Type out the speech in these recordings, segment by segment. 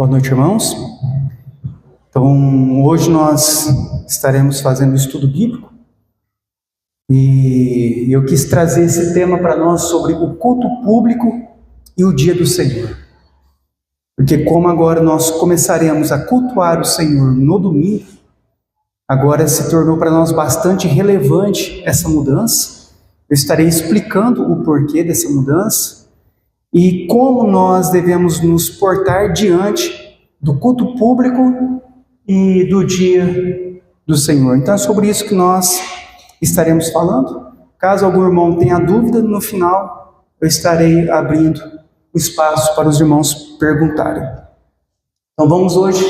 Boa noite, irmãos. Então, hoje nós estaremos fazendo um estudo bíblico e eu quis trazer esse tema para nós sobre o culto público e o dia do Senhor. Porque como agora nós começaremos a cultuar o Senhor no domingo, agora se tornou para nós bastante relevante essa mudança. Eu estarei explicando o porquê dessa mudança e como nós devemos nos portar diante do culto público e do dia do Senhor. Então é sobre isso que nós estaremos falando. Caso algum irmão tenha dúvida, no final eu estarei abrindo o espaço para os irmãos perguntarem. Então vamos hoje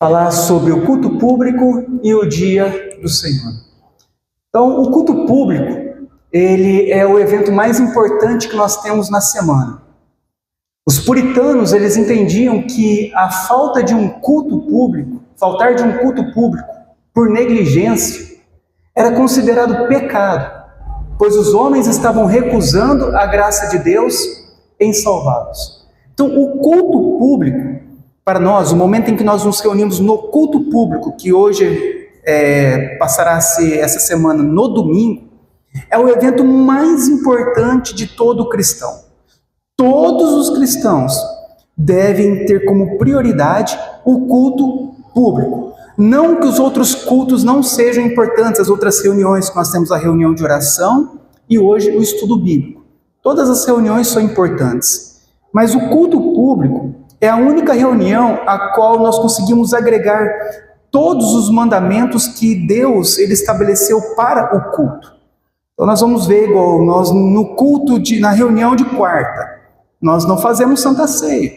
falar sobre o culto público e o dia do Senhor. Então o culto público, ele é o evento mais importante que nós temos na semana. Os puritanos, eles entendiam que a falta de um culto público, faltar de um culto público por negligência, era considerado pecado, pois os homens estavam recusando a graça de Deus em salvá-los. Então, o culto público, para nós, o momento em que nós nos reunimos no culto público, que hoje passará a ser essa semana no domingo, é o evento mais importante de todo cristão. Todos os cristãos devem ter como prioridade o culto público. Não que os outros cultos não sejam importantes, as outras reuniões que nós temos, a reunião de oração e hoje o estudo bíblico. Todas as reuniões são importantes, mas o culto público é a única reunião a qual nós conseguimos agregar todos os mandamentos que Deus ele estabeleceu para o culto. Então nós vamos ver igual nós no culto, na reunião de quarta, nós não fazemos Santa Ceia.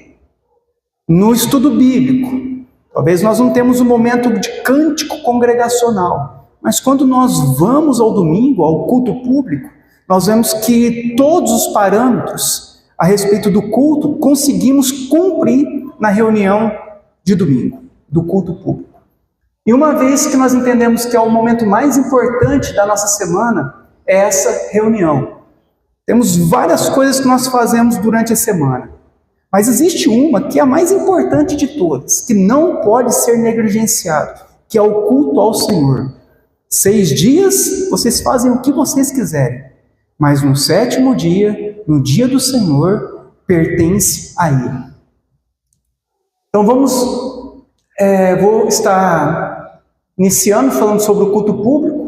No estudo bíblico, talvez nós não temos um momento de cântico congregacional, mas quando nós vamos ao domingo, ao culto público, nós vemos que todos os parâmetros a respeito do culto conseguimos cumprir na reunião de domingo, do culto público. E uma vez que nós entendemos que é o momento mais importante da nossa semana, é essa reunião. Temos várias coisas que nós fazemos durante a semana, mas existe uma que é a mais importante de todas, que não pode ser negligenciado, que é o culto ao Senhor. 6 dias vocês fazem o que vocês quiserem, mas no 7º dia, no dia do Senhor, pertence a Ele. Então vou estar iniciando falando sobre o culto público,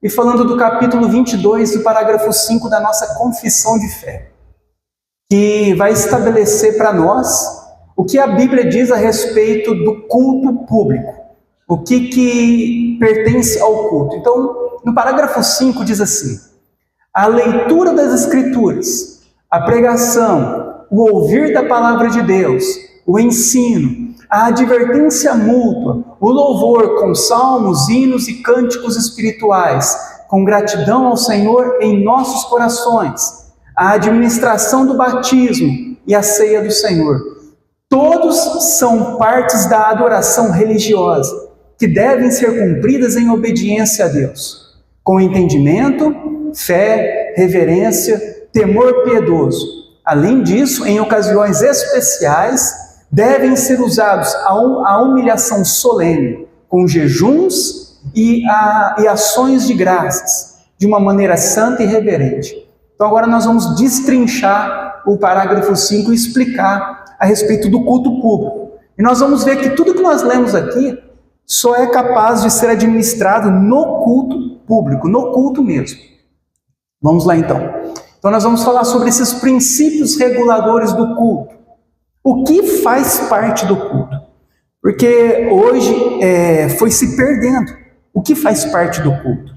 e falando do capítulo 22, do parágrafo 5 da nossa confissão de fé, que vai estabelecer para nós o que a Bíblia diz a respeito do culto público, o que pertence ao culto. Então, no parágrafo 5 diz assim: a leitura das Escrituras, a pregação, o ouvir da palavra de Deus, o ensino, a advertência mútua, o louvor com salmos, hinos e cânticos espirituais, com gratidão ao Senhor em nossos corações, a administração do batismo e a ceia do Senhor. Todos são partes da adoração religiosa, que devem ser cumpridas em obediência a Deus, com entendimento, fé, reverência, temor piedoso. Além disso, em ocasiões especiais, devem ser usados a humilhação solene, com jejuns e ações de graças, de uma maneira santa e reverente. Então agora nós vamos destrinchar o parágrafo 5 e explicar a respeito do culto público. E nós vamos ver que tudo que nós lemos aqui só é capaz de ser administrado no culto público, no culto mesmo. Vamos lá então. Então nós vamos falar sobre esses princípios reguladores do culto. O que faz parte do culto? Porque hoje foi se perdendo. O que faz parte do culto?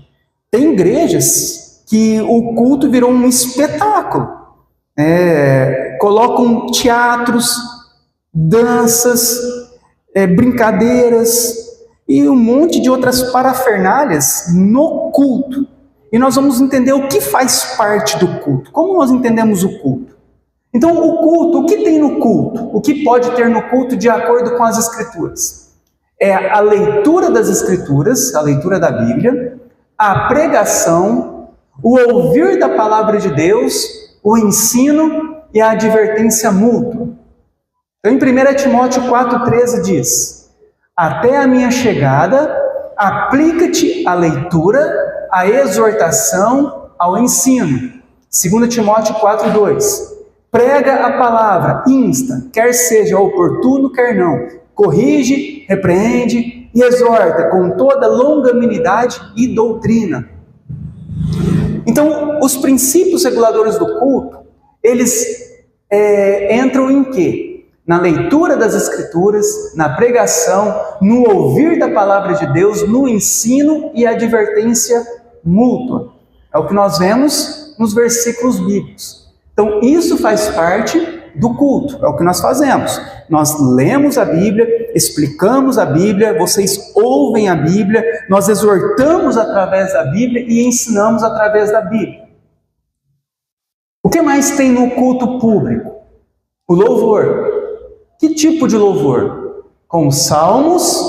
Tem igrejas que o culto virou um espetáculo. Colocam teatros, danças, brincadeiras e um monte de outras parafernálias no culto. E nós vamos entender o que faz parte do culto. Como nós entendemos o culto? Então, o culto, o que tem no culto? O que pode ter no culto de acordo com as Escrituras? É a leitura das Escrituras, a leitura da Bíblia, a pregação, o ouvir da palavra de Deus, o ensino e a advertência mútua. Então, em 1 Timóteo 4,13 diz: até a minha chegada, aplica-te à leitura, à exortação, ao ensino. 2 Timóteo 4,2: prega a palavra, insta, quer seja oportuno, quer não, corrige, repreende e exorta com toda longanimidade e doutrina. Então, os princípios reguladores do culto, eles entram em quê? Na leitura das Escrituras, na pregação, no ouvir da palavra de Deus, no ensino e advertência mútua. É o que nós vemos nos versículos bíblicos. Então, isso faz parte do culto, é o que nós fazemos. Nós lemos a Bíblia, explicamos a Bíblia, vocês ouvem a Bíblia, nós exortamos através da Bíblia e ensinamos através da Bíblia. O que mais tem no culto público? O louvor. Que tipo de louvor? Com salmos,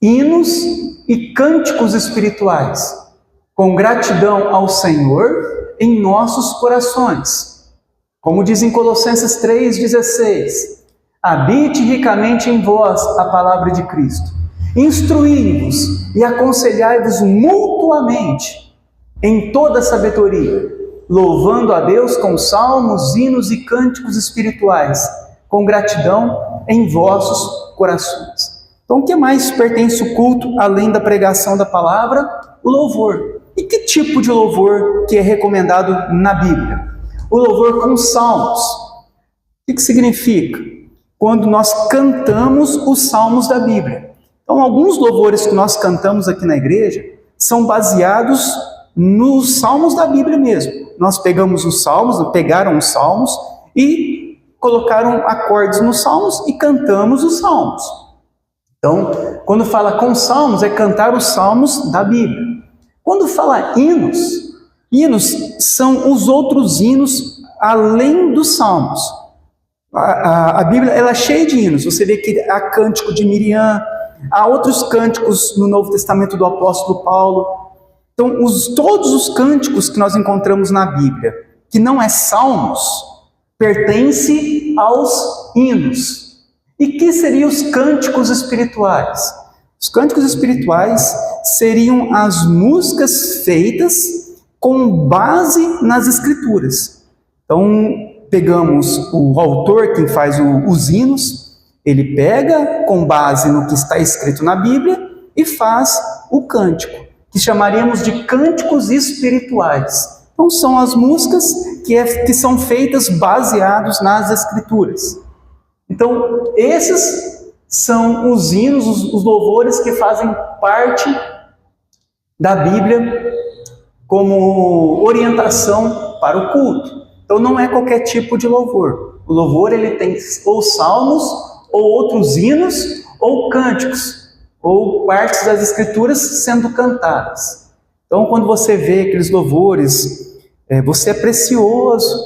hinos e cânticos espirituais, com gratidão ao Senhor em nossos corações. Como diz em Colossenses 3,16: habite ricamente em vós a palavra de Cristo, instruí-vos e aconselhai-vos mutuamente em toda sabedoria, louvando a Deus com salmos, hinos e cânticos espirituais, com gratidão em vossos corações. Então, o que mais pertence ao culto, além da pregação da palavra? O louvor. E que tipo de louvor que é recomendado na Bíblia? O louvor com salmos. O que significa? Quando nós cantamos os salmos da Bíblia. Então, alguns louvores que nós cantamos aqui na igreja são baseados nos salmos da Bíblia mesmo. Nós pegamos os salmos, pegaram os salmos e colocaram acordes nos salmos e cantamos os salmos. Então, quando fala com salmos, é cantar os salmos da Bíblia. Quando fala hinos, hinos são os outros hinos além dos salmos. A Bíblia ela é cheia de hinos. Você vê que há cântico de Miriam, há outros cânticos no Novo Testamento do apóstolo Paulo. Então, todos os cânticos que nós encontramos na Bíblia, que não é salmos, pertence aos hinos. E que seriam os cânticos espirituais? Os cânticos espirituais seriam as músicas feitas com base nas Escrituras. Então, pegamos o autor, quem faz os hinos, ele pega com base no que está escrito na Bíblia e faz o cântico, que chamaríamos de cânticos espirituais. Então, são as músicas que são feitas baseados nas Escrituras. Então, esses são os hinos, os louvores que fazem parte da Bíblia como orientação para o culto. Então, não é qualquer tipo de louvor. O louvor ele tem ou salmos, ou outros hinos, ou cânticos, ou partes das Escrituras sendo cantadas. Então, quando você vê aqueles louvores, você é precioso,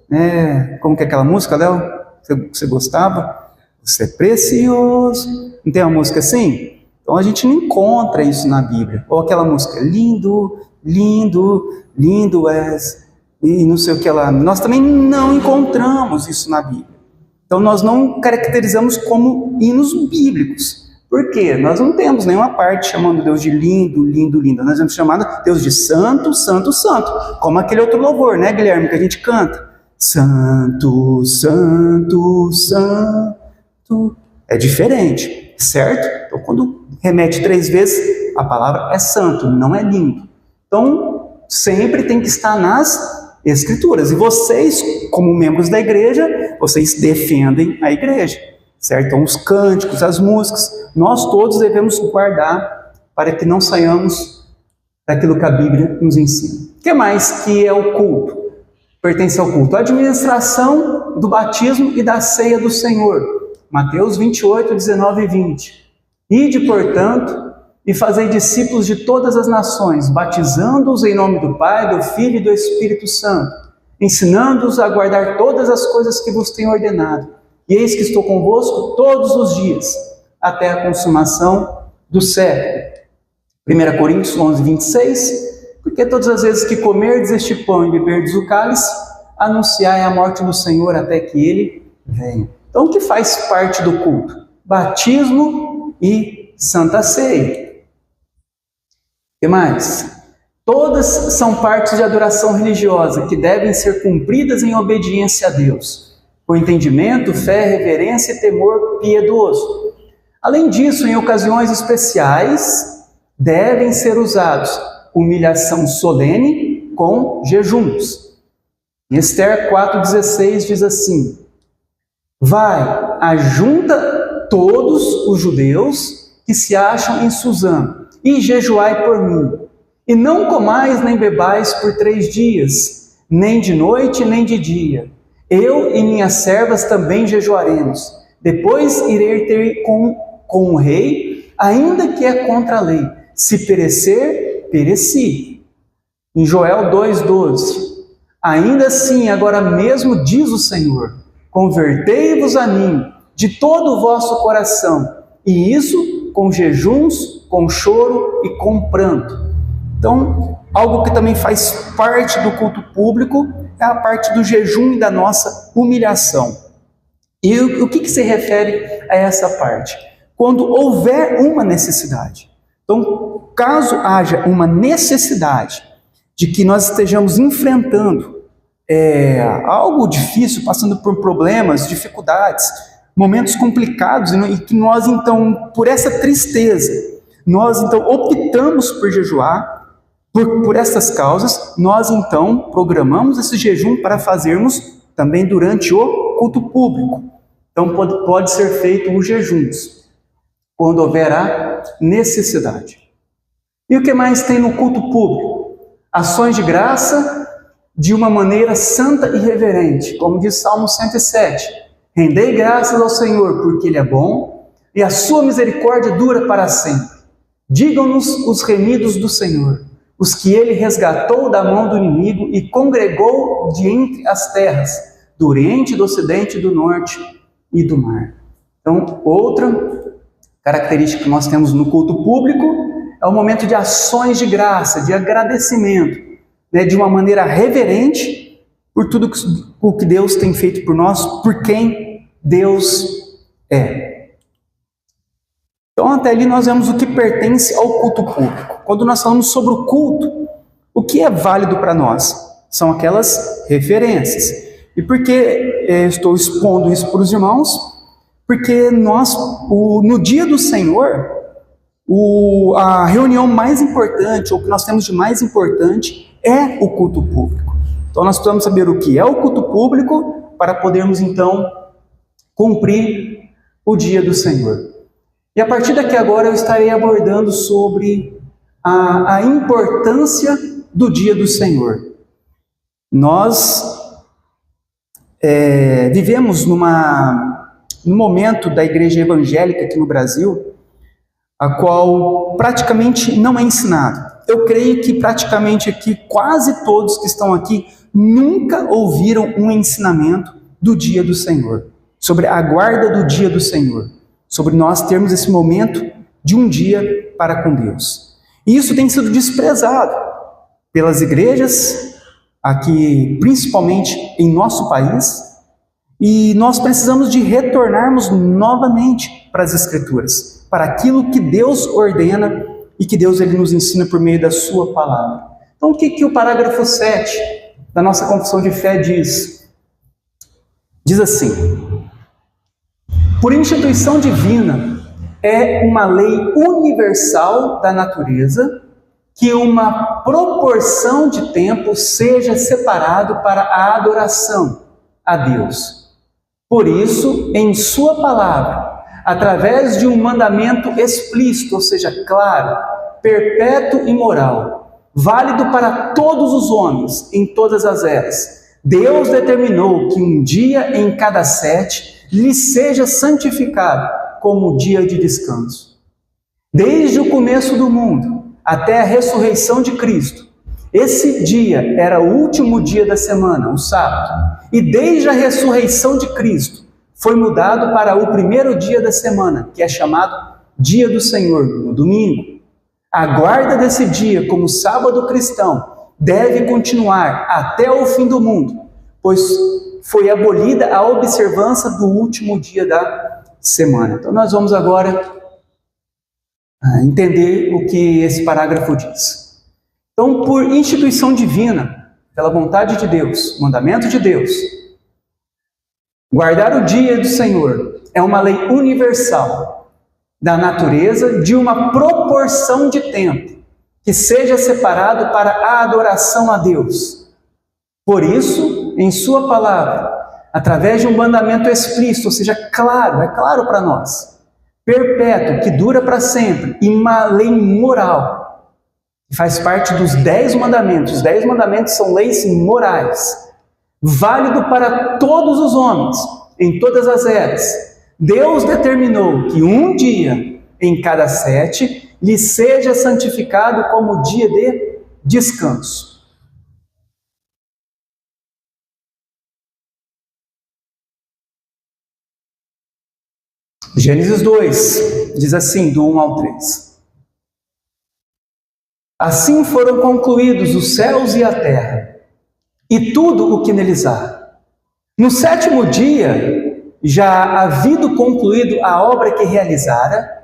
né? Como que é aquela música, Léo? Você gostava? Você é precioso. Não tem uma música assim? Então a gente não encontra isso na Bíblia. Ou aquela música, lindo, lindo, lindo és, e não sei o que lá. Nós também não encontramos isso na Bíblia. Então nós não caracterizamos como hinos bíblicos. Por quê? Nós não temos nenhuma parte chamando Deus de lindo, lindo, lindo. Nós temos chamado Deus de santo, santo, santo. Como aquele outro louvor, né, Guilherme, que a gente canta. Santo, santo, santo. É diferente, certo? Então, quando remete 3 vezes, a palavra é santo, não é lindo. Então, sempre tem que estar nas Escrituras. E vocês, como membros da igreja, vocês defendem a igreja. Certo? Então, os cânticos, as músicas, nós todos devemos guardar para que não saiamos daquilo que a Bíblia nos ensina. O que mais que é o culto? Pertence ao culto. A administração do batismo e da ceia do Senhor. Mateus 28, 19 e 20. Ide, portanto, e fazei discípulos de todas as nações, batizando-os em nome do Pai, do Filho e do Espírito Santo, ensinando-os a guardar todas as coisas que vos tenho ordenado. E eis que estou convosco todos os dias, até a consumação do século. 1 Coríntios 11, 26. Porque todas as vezes que comerdes este pão e beberdes o cálice, anunciai a morte do Senhor até que Ele venha. Então, o que faz parte do culto? Batismo e Santa Ceia. O que mais? Todas são partes de adoração religiosa que devem ser cumpridas em obediência a Deus, com entendimento, fé, reverência e temor piedoso. Além disso, em ocasiões especiais, devem ser usados humilhação solene com jejuns. Em Esther 4,16 diz assim: vai, ajunta todos os judeus que se acham em Suzã e jejuai por mim. E não comais nem bebais por 3 dias, nem de noite nem de dia. Eu e minhas servas também jejuaremos. Depois irei ter com o rei, ainda que é contra a lei. Se perecer, pereci. Em Joel 2,12. Ainda assim, agora mesmo diz o Senhor, convertei-vos a mim de todo o vosso coração, e isso com jejuns, com choro e com pranto. Então, algo que também faz parte do culto público é a parte do jejum e da nossa humilhação. E o que se refere a essa parte? Quando houver uma necessidade. Então, caso haja uma necessidade de que nós estejamos enfrentando algo difícil, passando por problemas, dificuldades, momentos complicados, e que nós então, por essa tristeza, nós então optamos por jejuar, por essas causas, nós então programamos esse jejum para fazermos também durante o culto público. Então pode ser feito os jejuns, quando houver a necessidade. E o que mais tem no culto público? Ações de graça de uma maneira santa e reverente, como diz Salmo 107. Rendei graças ao Senhor, porque Ele é bom, e a sua misericórdia dura para sempre. Digam-nos os remidos do Senhor, os que Ele resgatou da mão do inimigo e congregou de entre as terras, do Oriente, do Ocidente, do Norte e do mar. Então, outra característica que nós temos no culto público é o momento de ações de graça, de agradecimento, de uma maneira reverente por tudo o que Deus tem feito por nós, por quem Deus é. Então, até ali nós vemos o que pertence ao culto público. Quando nós falamos sobre o culto, o que é válido para nós? São aquelas referências. E por que estou expondo isso para os irmãos? Porque no dia do Senhor, a reunião mais importante, ou o que nós temos de mais importante, é o culto público. Então nós precisamos saber o que é o culto público para podermos então cumprir o dia do Senhor. E a partir daqui agora eu estarei abordando sobre a importância do dia do Senhor. Nós vivemos num momento da igreja evangélica aqui no Brasil, a qual praticamente não é ensinado. Eu creio que praticamente aqui, quase todos que estão aqui, nunca ouviram um ensinamento do dia do Senhor, sobre a guarda do dia do Senhor, sobre nós termos esse momento de um dia para com Deus. E isso tem sido desprezado pelas igrejas, aqui principalmente em nosso país, e nós precisamos de retornarmos novamente para as Escrituras, para aquilo que Deus ordena e que Deus ele nos ensina por meio da sua palavra. Então o que o parágrafo 7 da nossa confissão de fé diz? Diz assim: por instituição divina, é uma lei universal da natureza que uma proporção de tempo seja separado para a adoração a Deus. Por isso, em sua palavra, através de um mandamento explícito, ou seja, claro, perpétuo e moral, válido para todos os homens, em todas as eras, Deus determinou que um dia em cada 7 lhe seja santificado como dia de descanso. Desde o começo do mundo até a ressurreição de Cristo, esse dia era o último dia da semana, o sábado, e desde a ressurreição de Cristo foi mudado para o primeiro dia da semana, que é chamado Dia do Senhor, no domingo. A guarda desse dia como sábado cristão deve continuar até o fim do mundo, pois foi abolida a observância do último dia da semana. Então nós vamos agora entender o que esse parágrafo diz. Então, por instituição divina, pela vontade de Deus, mandamento de Deus, guardar o dia do Senhor é uma lei universal da natureza de uma proporção de tempo que seja separado para a adoração a Deus. Por isso, em sua palavra, através de um mandamento explícito, ou seja, claro, é claro para nós, perpétuo, que dura para sempre, e uma lei moral, que faz parte dos 10 mandamentos. Os 10 mandamentos são leis morais, válido para todos os homens, em todas as eras. Deus determinou que um dia em cada 7 lhe seja santificado como dia de descanso. Gênesis 2 diz assim, do 1 ao 3. Assim foram concluídos os céus e a terra, e tudo o que neles há. No 7º dia, já havido concluído a obra que realizara,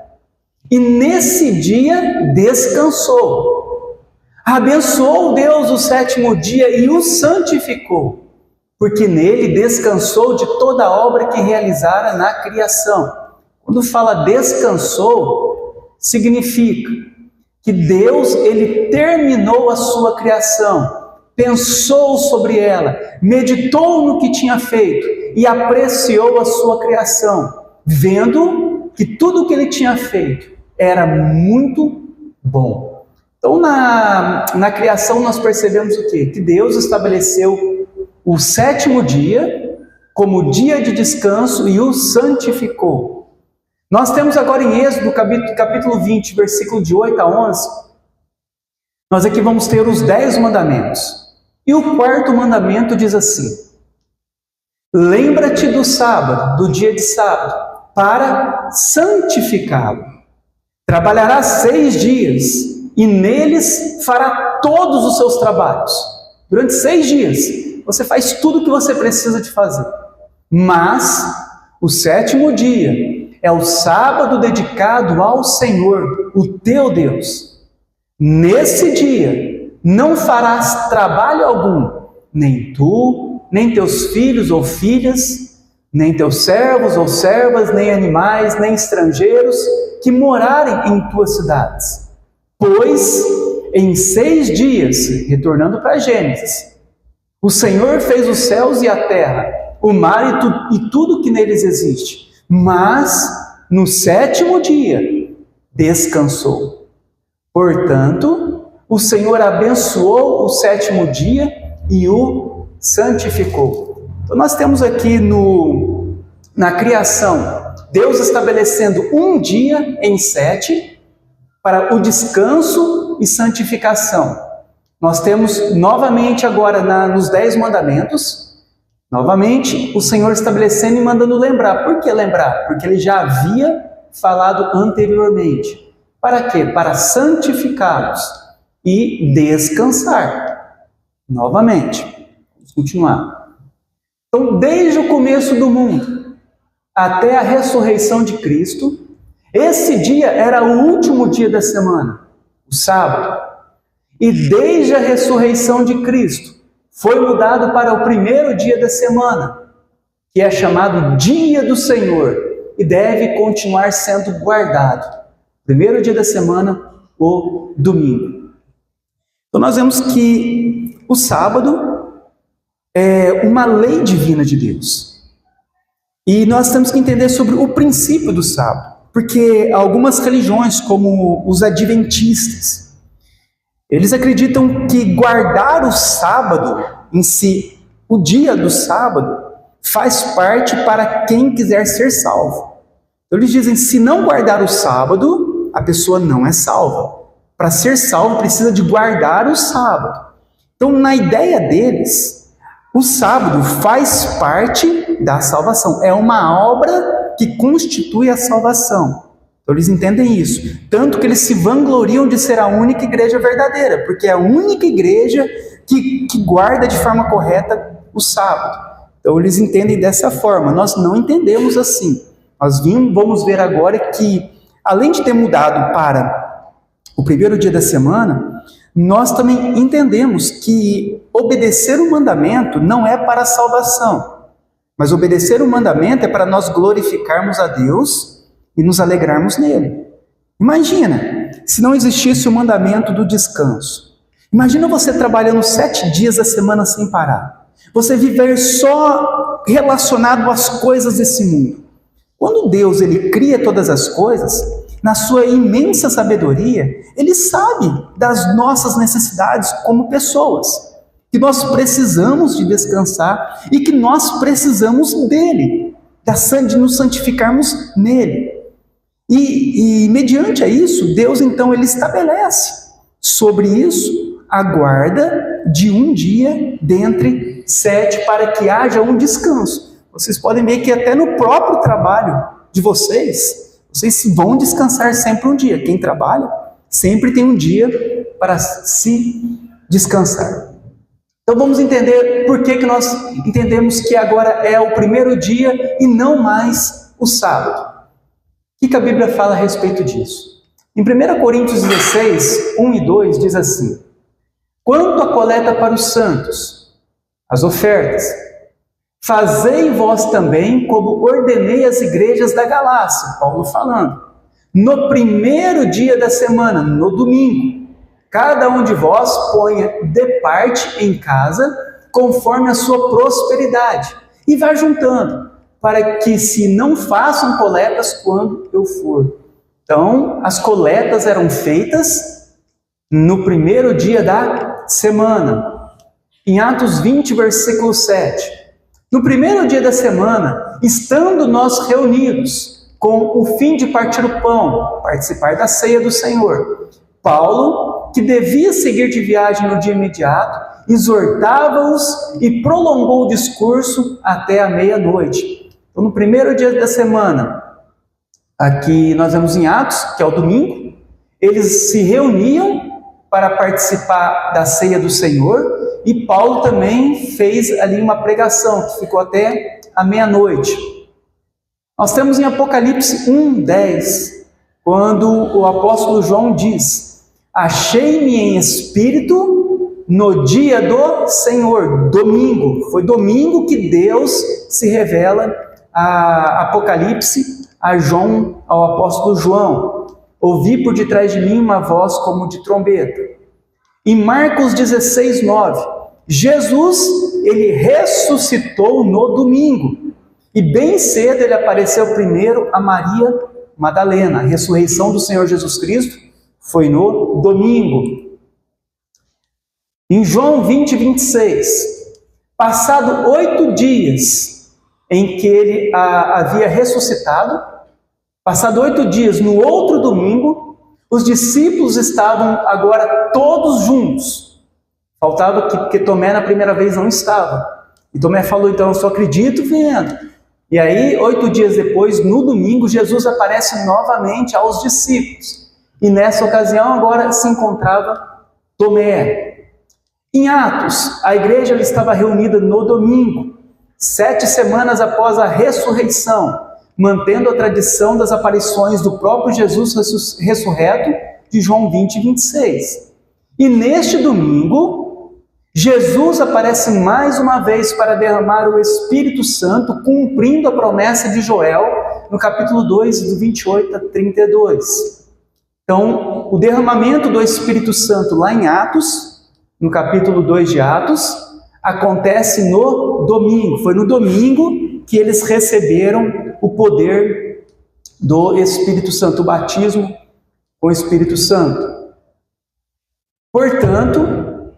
e nesse dia descansou. Abençoou Deus o 7º dia e o santificou, porque nele descansou de toda a obra que realizara na criação. Quando fala descansou, significa que Deus, ele terminou a sua criação, pensou sobre ela, meditou no que tinha feito e apreciou a sua criação, vendo que tudo o que ele tinha feito era muito bom. Então, na criação nós percebemos o quê? Que Deus estabeleceu o 7º dia como dia de descanso e o santificou. Nós temos agora em Êxodo, capítulo 20, versículo de 8 a 11, nós aqui vamos ter os 10 mandamentos. E o 4º mandamento diz assim: lembra-te do sábado, do dia de sábado, para santificá-lo. Trabalharás 6 dias, e neles fará todos os seus trabalhos. Durante 6 dias, você faz tudo o que você precisa de fazer. Mas, o 7º dia é o sábado dedicado ao Senhor, o teu Deus. Nesse dia, não farás trabalho algum, nem tu, nem teus filhos ou filhas, nem teus servos ou servas, nem animais, nem estrangeiros que morarem em tuas cidades. Pois, em 6 dias, retornando para Gênesis, o Senhor fez os céus e a terra, o mar e tudo que neles existe. Mas, no 7º dia, descansou. Portanto, o Senhor abençoou o 7º dia e o santificou. Então, nós temos aqui na criação, Deus estabelecendo um dia em 7 para o descanso e santificação. Nós temos novamente agora nos 10 mandamentos, novamente, o Senhor estabelecendo e mandando lembrar. Por que lembrar? Porque Ele já havia falado anteriormente. Para quê? Para santificá-los e descansar. Novamente. Vamos continuar. Então, desde o começo do mundo até a ressurreição de Cristo, esse dia era o último dia da semana, o sábado. E desde a ressurreição de Cristo, foi mudado para o 1º dia da semana, que é chamado Dia do Senhor, e deve continuar sendo guardado. 1º dia da semana, o domingo. Então nós vemos que o sábado é uma lei divina de Deus. E nós temos que entender sobre o princípio do sábado, porque algumas religiões, como os adventistas, eles acreditam que guardar o sábado em si, o dia do sábado, faz parte para quem quiser ser salvo. Então eles dizem, se não guardar o sábado, a pessoa não é salva. Para ser salvo, precisa de guardar o sábado. Então, na ideia deles, o sábado faz parte da salvação. É uma obra que constitui a salvação. Então eles entendem isso. Tanto que eles se vangloriam de ser a única igreja verdadeira, porque é a única igreja que guarda de forma correta o sábado. Então eles entendem dessa forma, nós não entendemos assim. Nós vamos ver agora que, além de ter mudado para o primeiro dia da semana, nós também entendemos que obedecer o mandamento não é para a salvação, mas obedecer o mandamento é para nós glorificarmos a Deus e nos alegrarmos nele. Imagina, se não existisse o mandamento do descanso. Imagina você trabalhando 7 dias da semana sem parar. Você viver só relacionado às coisas desse mundo. Quando Deus ele cria todas as coisas, na sua imensa sabedoria, Ele sabe das nossas necessidades como pessoas, que nós precisamos de descansar e que nós precisamos dEle, de nos santificarmos nele. E mediante a isso, Deus então Ele estabelece sobre isso a guarda de um dia dentre 7 para que haja um descanso. Vocês podem ver que até no próprio trabalho de vocês vão descansar sempre um dia. Quem trabalha sempre tem um dia para se descansar. Então vamos entender por que nós entendemos que agora é o primeiro dia e não mais o sábado. O que a Bíblia fala a respeito disso? Em 1 Coríntios 16, 1 e 2 diz assim: quanto à coleta para os santos, as ofertas, fazei vós também como ordenei as igrejas da Galácia, Paulo falando, no primeiro dia da semana, no domingo, cada um de vós ponha de parte em casa, conforme a sua prosperidade, e vá juntando, para que se não façam coletas quando eu for. Então, as coletas eram feitas no primeiro dia da semana. Em Atos 20, versículo 7. No primeiro dia da semana, estando nós reunidos com o fim de partir o pão, participar da ceia do Senhor, Paulo, que devia seguir de viagem no dia imediato, exortava-os e prolongou o discurso até a meia-noite. Então, no primeiro dia da semana, aqui nós vemos em Atos, que é o domingo, eles se reuniam para participar da ceia do Senhor, e Paulo também fez ali uma pregação, que ficou até a meia-noite. Nós temos em Apocalipse 1:10, quando o apóstolo João diz: achei-me em espírito no dia do Senhor, domingo. Foi domingo que Deus se revela a Apocalipse a João, ao apóstolo João. Ouvi por detrás de mim uma voz como de trombeta. Em Marcos 16:9, Jesus, ele ressuscitou no domingo. E bem cedo ele apareceu primeiro a Maria Madalena. A ressurreição do Senhor Jesus Cristo foi no domingo. Em João 20:26, passado 8 dias em que ele havia ressuscitado, passado 8 dias, no outro domingo, os discípulos estavam agora todos juntos. Faltava que Tomé na primeira vez não estava. E Tomé falou, então eu só acredito vendo. E aí, 8 dias depois, no domingo, Jesus aparece novamente aos discípulos. E nessa ocasião agora se encontrava Tomé. Em Atos, a igreja estava reunida no domingo, 7 semanas após a ressurreição, mantendo a tradição das aparições do próprio Jesus ressurreto de João 20:26. E neste domingo, Jesus aparece mais uma vez para derramar o Espírito Santo, cumprindo a promessa de Joel, no capítulo 2, do 28 a 32. Então, o derramamento do Espírito Santo lá em Atos, no capítulo 2 de Atos, acontece no domingo. Foi no domingo que eles receberam o poder do Espírito Santo, o batismo com o Espírito Santo. Portanto,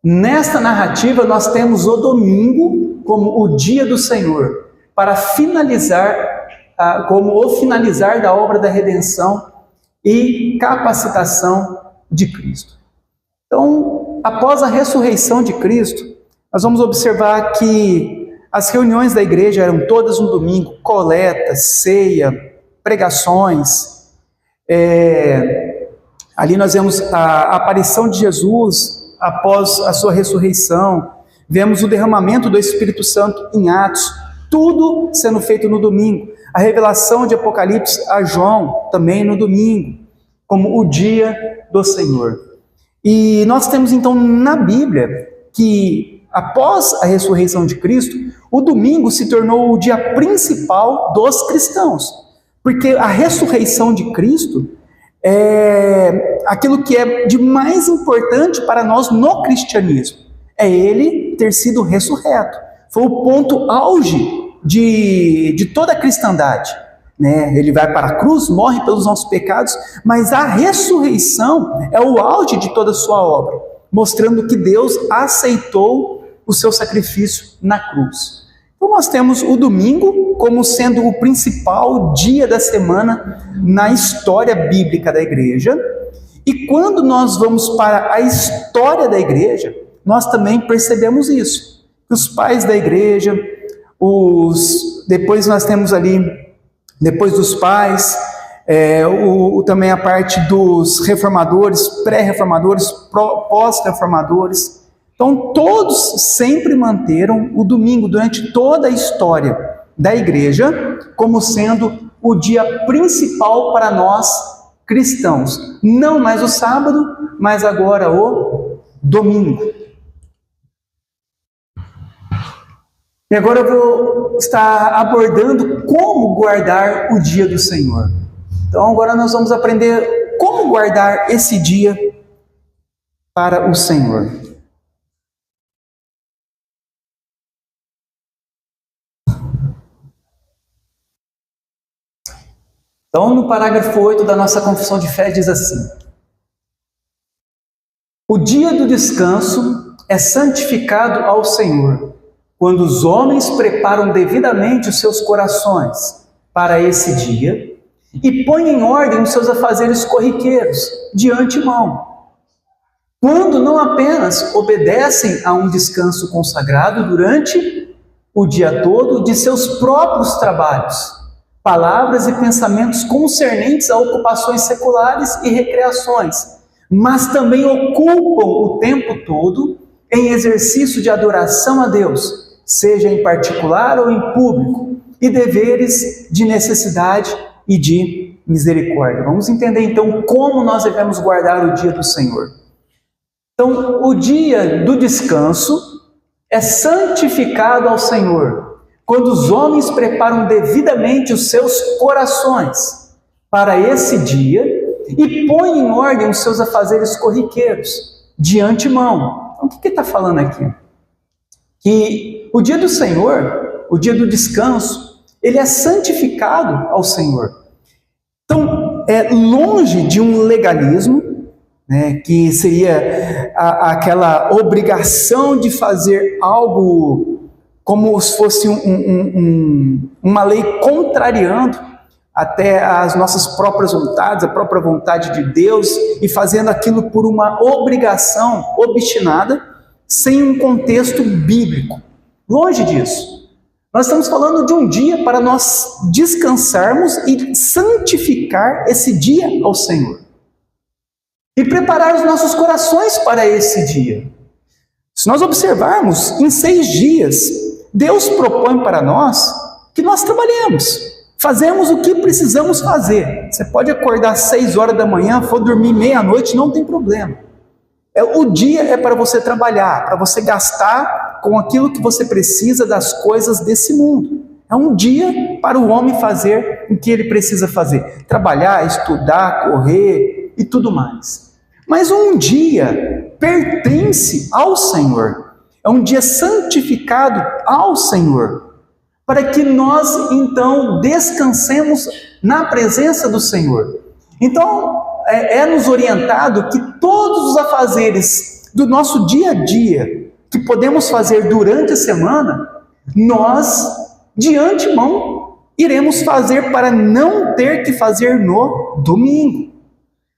nesta narrativa nós temos o domingo como o dia do Senhor, para finalizar, como o finalizar da obra da redenção e capacitação de Cristo. Então, após a ressurreição de Cristo, nós vamos observar que as reuniões da igreja eram todas no domingo, coleta, ceia, pregações. Ali nós vemos a aparição de Jesus após a sua ressurreição. Vemos o derramamento do Espírito Santo em Atos, tudo sendo feito no domingo. A revelação de Apocalipse a João também no domingo, como o dia do Senhor. E nós temos então na Bíblia que após a ressurreição de Cristo, o domingo se tornou o dia principal dos cristãos, porque a ressurreição de Cristo é aquilo que é de mais importante para nós no cristianismo, é ele ter sido ressurreto. Foi o ponto auge de toda a cristandade, né? Ele vai para a cruz, morre pelos nossos pecados, mas a ressurreição é o auge de toda a sua obra, mostrando que Deus aceitou o seu sacrifício na cruz. Então nós temos o domingo como sendo o principal dia da semana na história bíblica da igreja, e quando nós vamos para a história da igreja, nós também percebemos isso, que os pais da igreja, depois nós temos ali, depois dos pais, também a parte dos reformadores, pré-reformadores, pós-reformadores. Então todos sempre manteram o domingo durante toda a história da igreja como sendo o dia principal para nós cristãos. Não mais o sábado, mas agora o domingo. E agora eu vou estar abordando como guardar o dia do Senhor. Então agora nós vamos aprender como guardar esse dia para o Senhor. Então no parágrafo 8 da nossa confissão de fé diz assim: o dia do descanso é santificado ao Senhor, quando os homens preparam devidamente os seus corações para esse dia e põem em ordem os seus afazeres corriqueiros de antemão, quando não apenas obedecem a um descanso consagrado durante o dia todo de seus próprios trabalhos, palavras e pensamentos concernentes a ocupações seculares e recreações, mas também ocupam o tempo todo em exercício de adoração a Deus, seja em particular ou em público, e deveres de necessidade e de misericórdia. Vamos entender então como nós devemos guardar o dia do Senhor. Então, o dia do descanso é santificado ao Senhor, quando os homens preparam devidamente os seus corações para esse dia e põem em ordem os seus afazeres corriqueiros de antemão. Então, o que ele está falando aqui? Que o dia do Senhor, o dia do descanso, ele é santificado ao Senhor. Então, é longe de um legalismo, né, que seria aquela obrigação de fazer algo como se fosse uma lei contrariando até as nossas próprias vontades, a própria vontade de Deus, e fazendo aquilo por uma obrigação obstinada, sem um contexto bíblico. Longe disso. Nós estamos falando de um dia para nós descansarmos e santificar esse dia ao Senhor. E preparar os nossos corações para esse dia. Se nós observarmos, em 6 dias, Deus propõe para nós que nós trabalhemos. Fazemos o que precisamos fazer. Você pode acordar às 6 horas da manhã, for dormir meia-noite, não tem problema. O dia é para você trabalhar, para você gastar com aquilo que você precisa das coisas desse mundo. É um dia para o homem fazer o que ele precisa fazer. Trabalhar, estudar, correr e tudo mais. Mas um dia pertence ao Senhor. É um dia santificado ao Senhor. Para que nós, então, descansemos na presença do Senhor. Então, nos orientado que todos os afazeres do nosso dia a dia, que podemos fazer durante a semana, nós, de antemão, iremos fazer para não ter que fazer no domingo.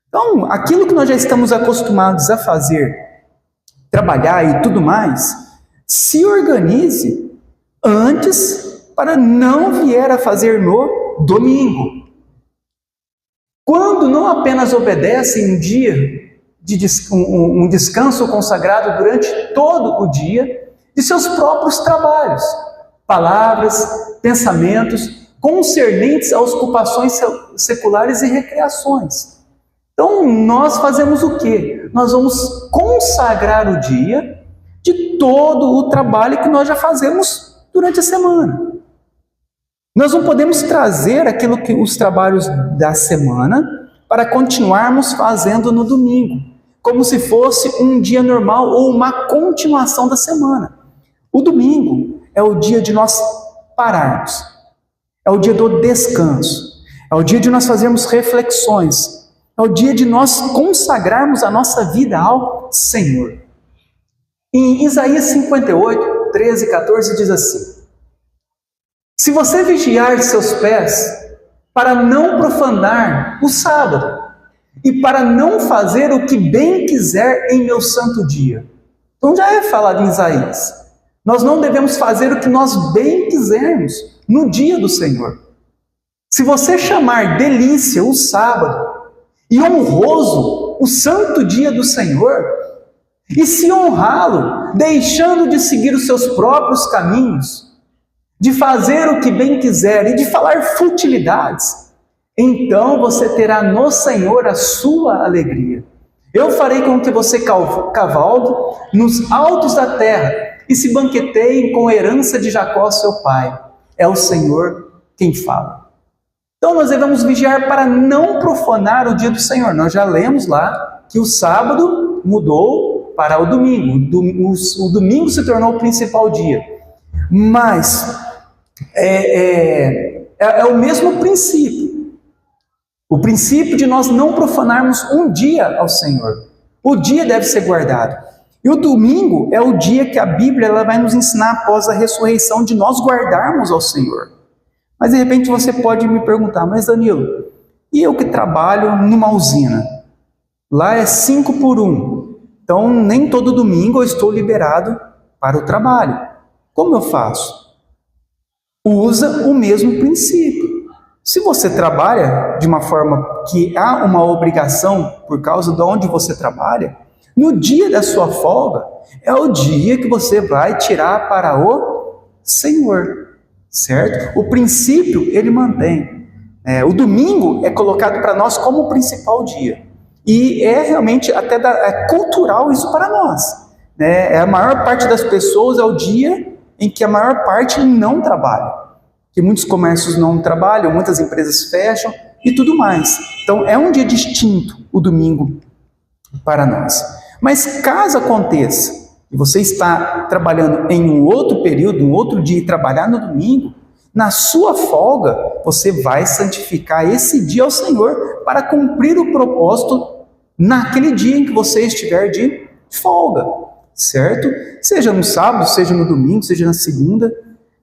Então, aquilo que nós já estamos acostumados a fazer, trabalhar e tudo mais, se organize antes para não vier a fazer no domingo. Quando não apenas obedecem um dia, um descanso consagrado durante todo o dia, de seus próprios trabalhos, palavras, pensamentos, concernentes às ocupações seculares e recreações. Então, nós fazemos o quê? Nós vamos consagrar o dia de todo o trabalho que nós já fazemos durante a semana. Nós não podemos trazer aquilo que os trabalhos da semana para continuarmos fazendo no domingo, como se fosse um dia normal ou uma continuação da semana. O domingo é o dia de nós pararmos, é o dia do descanso, é o dia de nós fazermos reflexões, é o dia de nós consagrarmos a nossa vida ao Senhor. Em Isaías 58, 13 e 14 diz assim: se você vigiar seus pés para não profanar o sábado e para não fazer o que bem quiser em meu santo dia. Então já é falado em Isaías. Nós não devemos fazer o que nós bem quisermos no dia do Senhor. Se você chamar delícia o sábado e honroso o santo dia do Senhor, e se honrá-lo, deixando de seguir os seus próprios caminhos, de fazer o que bem quiser e de falar futilidades, então você terá no Senhor a sua alegria. Eu farei com que você cavalgue nos altos da terra e se banqueteiem com a herança de Jacó, seu pai. É o Senhor quem fala. Então nós devemos vigiar para não profanar o dia do Senhor. Nós já lemos lá que o sábado mudou para o domingo. O domingo se tornou o principal dia. Mas é o mesmo princípio. O princípio de nós não profanarmos um dia ao Senhor. O dia deve ser guardado. E o domingo é o dia que a Bíblia ela vai nos ensinar após a ressurreição de nós guardarmos ao Senhor. Mas de repente você pode me perguntar, mas Danilo, e eu que trabalho numa usina? Lá é 5 por 1. Então nem todo domingo eu estou liberado para o trabalho. Como eu faço? Usa o mesmo princípio. Se você trabalha de uma forma que há uma obrigação por causa de onde você trabalha, no dia da sua folga é o dia que você vai tirar para o Senhor, certo? O princípio ele mantém. O domingo é colocado para nós como o principal dia. E é realmente até cultural isso para nós. A maior parte das pessoas é o dia em que a maior parte não trabalha. Que muitos comércios não trabalham, muitas empresas fecham e tudo mais. Então é um dia distinto o domingo para nós. Mas caso aconteça que você está trabalhando em um outro período, um outro dia e trabalhar no domingo, na sua folga você vai santificar esse dia ao Senhor para cumprir o propósito naquele dia em que você estiver de folga, certo? Seja no sábado, seja no domingo, seja na segunda,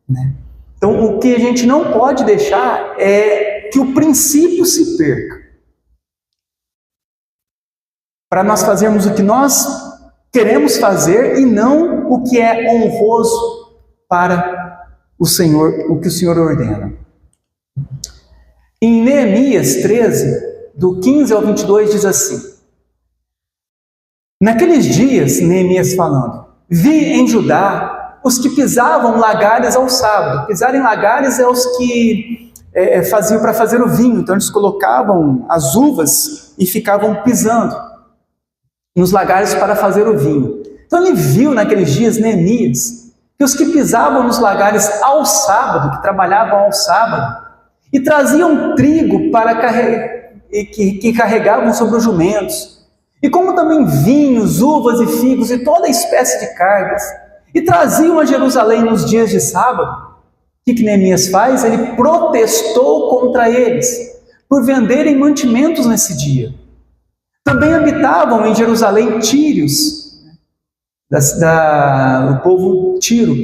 né? Então, o que a gente não pode deixar é que o princípio se perca. Para nós fazermos o que nós queremos fazer e não o que é honroso para o Senhor, o que o Senhor ordena. Em Neemias 13, do 15 ao 22, diz assim: naqueles dias, Neemias falando, vi em Judá os que pisavam lagares ao sábado. Pisar em lagares é os que faziam para fazer o vinho. Então eles colocavam as uvas e ficavam pisando nos lagares para fazer o vinho. Então ele viu naqueles dias, Neemias, que os que pisavam nos lagares ao sábado, que trabalhavam ao sábado, e traziam trigo para que carregavam sobre os jumentos, e como também vinhos, uvas e figos e toda espécie de cargas, e traziam a Jerusalém nos dias de sábado. O que Neemias faz? Ele protestou contra eles por venderem mantimentos nesse dia. Também habitavam em Jerusalém tírios, do povo Tiro,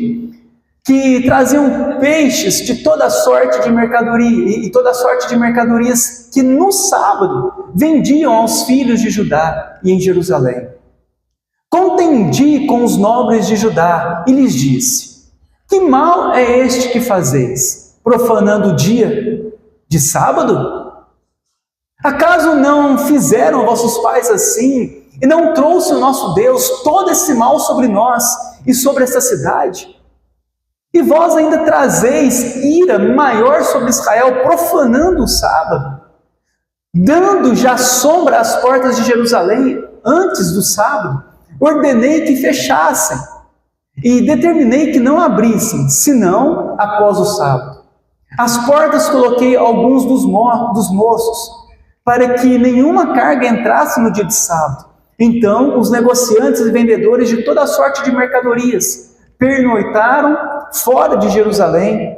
que traziam peixes de toda sorte de mercadoria, e toda sorte de mercadorias que no sábado vendiam aos filhos de Judá e em Jerusalém. Contendi com os nobres de Judá e lhes disse: que mal é este que fazeis, profanando o dia de sábado? Acaso não fizeram vossos pais assim, E não trouxe o nosso Deus todo esse mal sobre nós e sobre essa cidade? E vós ainda trazeis ira maior sobre Israel, profanando o sábado, dando já sombra às portas de Jerusalém antes do sábado. Ordenei que fechassem e determinei que não abrissem, senão após o sábado. As portas coloquei alguns dos moços, para que nenhuma carga entrasse no dia de sábado. Então os negociantes e vendedores de toda sorte de mercadorias pernoitaram fora de Jerusalém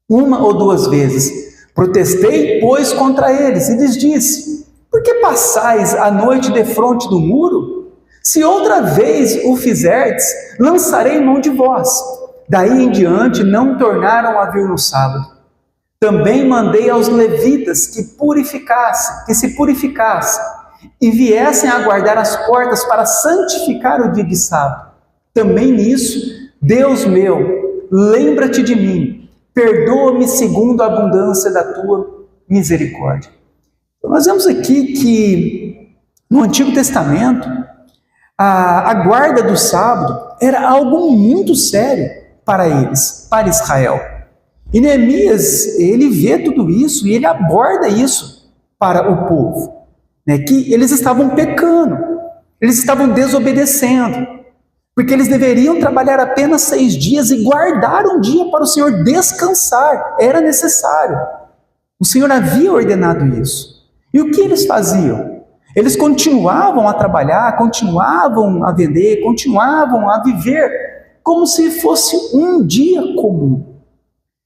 1 ou 2 vezes. Protestei, pois, contra eles, e lhes disse: por que passais a noite defronte do muro? Se outra vez o fizerdes, lançarei mão de vós. Daí em diante não tornaram a vir no sábado. Também mandei aos levitas que se purificassem, e viessem a guardar as portas para santificar o dia de sábado. Também nisso, Deus meu, lembra-te de mim, perdoa-me segundo a abundância da tua misericórdia. Então, nós vemos aqui que no Antigo Testamento, a guarda do sábado era algo muito sério para eles, para Israel. E Neemias, ele vê tudo isso e ele aborda isso para o povo, né? Que eles estavam pecando, eles estavam desobedecendo, porque eles deveriam trabalhar apenas 6 dias e guardar um dia para o Senhor descansar, era necessário. O Senhor havia ordenado isso. E o que eles faziam? Eles continuavam a trabalhar, continuavam a vender, continuavam a viver como se fosse um dia comum.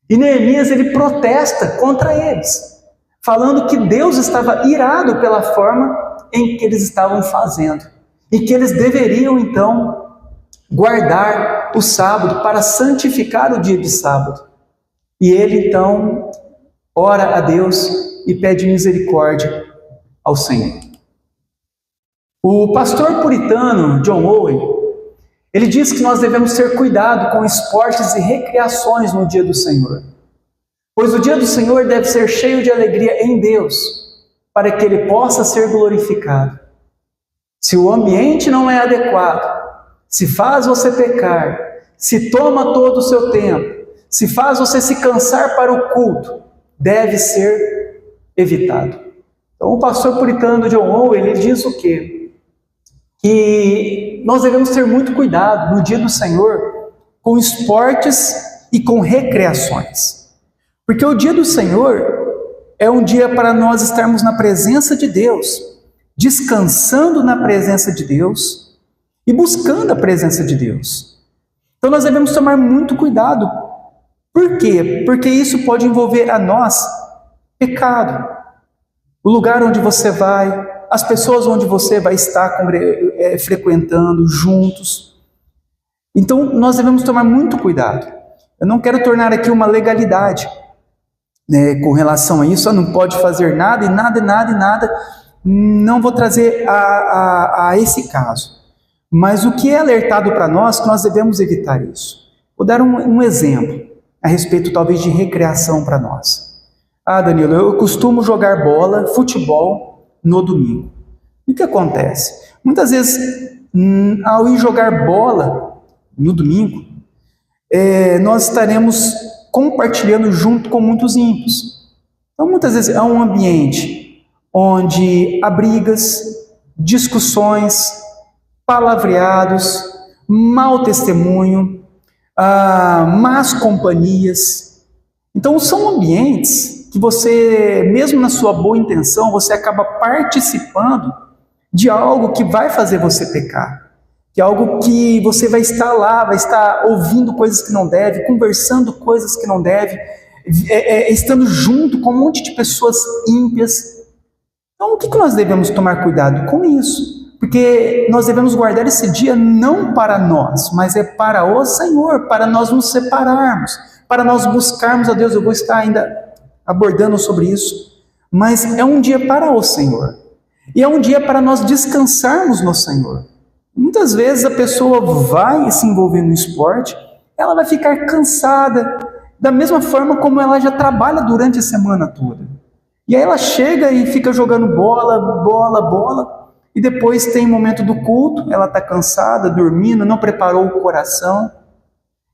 E Neemias, ele protesta contra eles, falando que Deus estava irado pela forma em que eles estavam fazendo, e que eles deveriam então guardar o sábado para santificar o dia de sábado. E ele então ora a Deus e pede misericórdia ao Senhor. O pastor puritano John Owen, ele diz que nós devemos ter cuidado com esportes e recreações no dia do Senhor, pois o dia do Senhor deve ser cheio de alegria em Deus, para que Ele possa ser glorificado. Se o ambiente não é adequado, se faz você pecar, se toma todo o seu tempo, se faz você se cansar para o culto, deve ser evitado. Então o pastor puritano John Owen, ele diz o quê? Que nós devemos ter muito cuidado no dia do Senhor com esportes e com recreações. Porque o dia do Senhor é um dia para nós estarmos na presença de Deus, descansando na presença de Deus e buscando a presença de Deus. Então nós devemos tomar muito cuidado. Por quê? Porque isso pode envolver a nós pecado. O lugar onde você vai, as pessoas onde você vai estar frequentando juntos. Então nós devemos tomar muito cuidado. Eu não quero tornar aqui uma legalidade, né, com relação a isso. Não pode fazer nada e nada. Não vou trazer a esse caso. Mas o que é alertado para nós, que nós devemos evitar isso. Vou dar um exemplo a respeito talvez de recreação para nós. Danilo, eu costumo jogar bola, futebol, no domingo. E o que acontece? Muitas vezes, ao ir jogar bola no domingo, nós estaremos compartilhando junto com muitos ímpios. Então, muitas vezes é um ambiente onde há brigas, discussões, palavreados, mau testemunho, más companhias. Então, são ambientes que você, mesmo na sua boa intenção, você acaba participando de algo que vai fazer você pecar, que é algo que você vai estar lá, vai estar ouvindo coisas que não deve, conversando coisas que não deve, estando junto com um monte de pessoas ímpias. Então, o que nós devemos tomar cuidado com isso? Porque nós devemos guardar esse dia não para nós, mas é para o Senhor, para nós nos separarmos, para nós buscarmos a Deus. Eu vou estar ainda abordando sobre isso, mas é um dia para o Senhor, e é um dia para nós descansarmos no Senhor. Muitas vezes a pessoa vai se envolver no esporte, ela vai ficar cansada, da mesma forma como ela já trabalha durante a semana toda, e aí ela chega e fica jogando bola, e depois tem o momento do culto, ela está cansada, dormindo, não preparou o coração,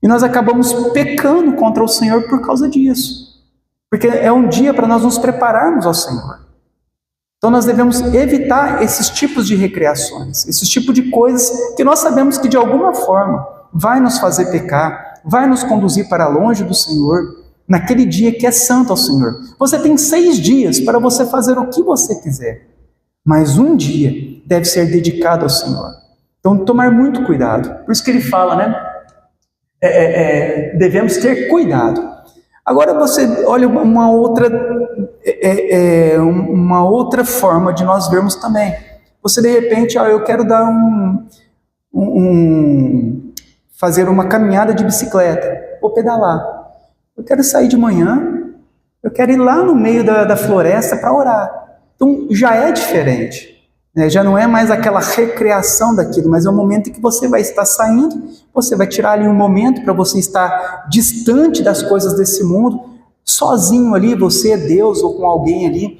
e nós acabamos pecando contra o Senhor por causa disso, porque é um dia para nós nos prepararmos ao Senhor. Então nós devemos evitar esses tipos de recreações, esses tipos de coisas que nós sabemos que de alguma forma vai nos fazer pecar, vai nos conduzir para longe do Senhor, naquele dia que é santo ao Senhor. Você tem 6 dias para você fazer o que você quiser, mas um dia deve ser dedicado ao Senhor. Então tomar muito cuidado, por isso que ele fala, né? Devemos ter cuidado. Agora você olha uma outra forma de nós vermos também. Você de repente, eu quero dar fazer uma caminhada de bicicleta, ou pedalar. Eu quero sair de manhã, eu quero ir lá no meio da floresta para orar. Então já é diferente. Já não é mais aquela recreação daquilo, mas é um momento em que você vai estar saindo, você vai tirar ali um momento para você estar distante das coisas desse mundo, sozinho ali, você é Deus ou com alguém ali,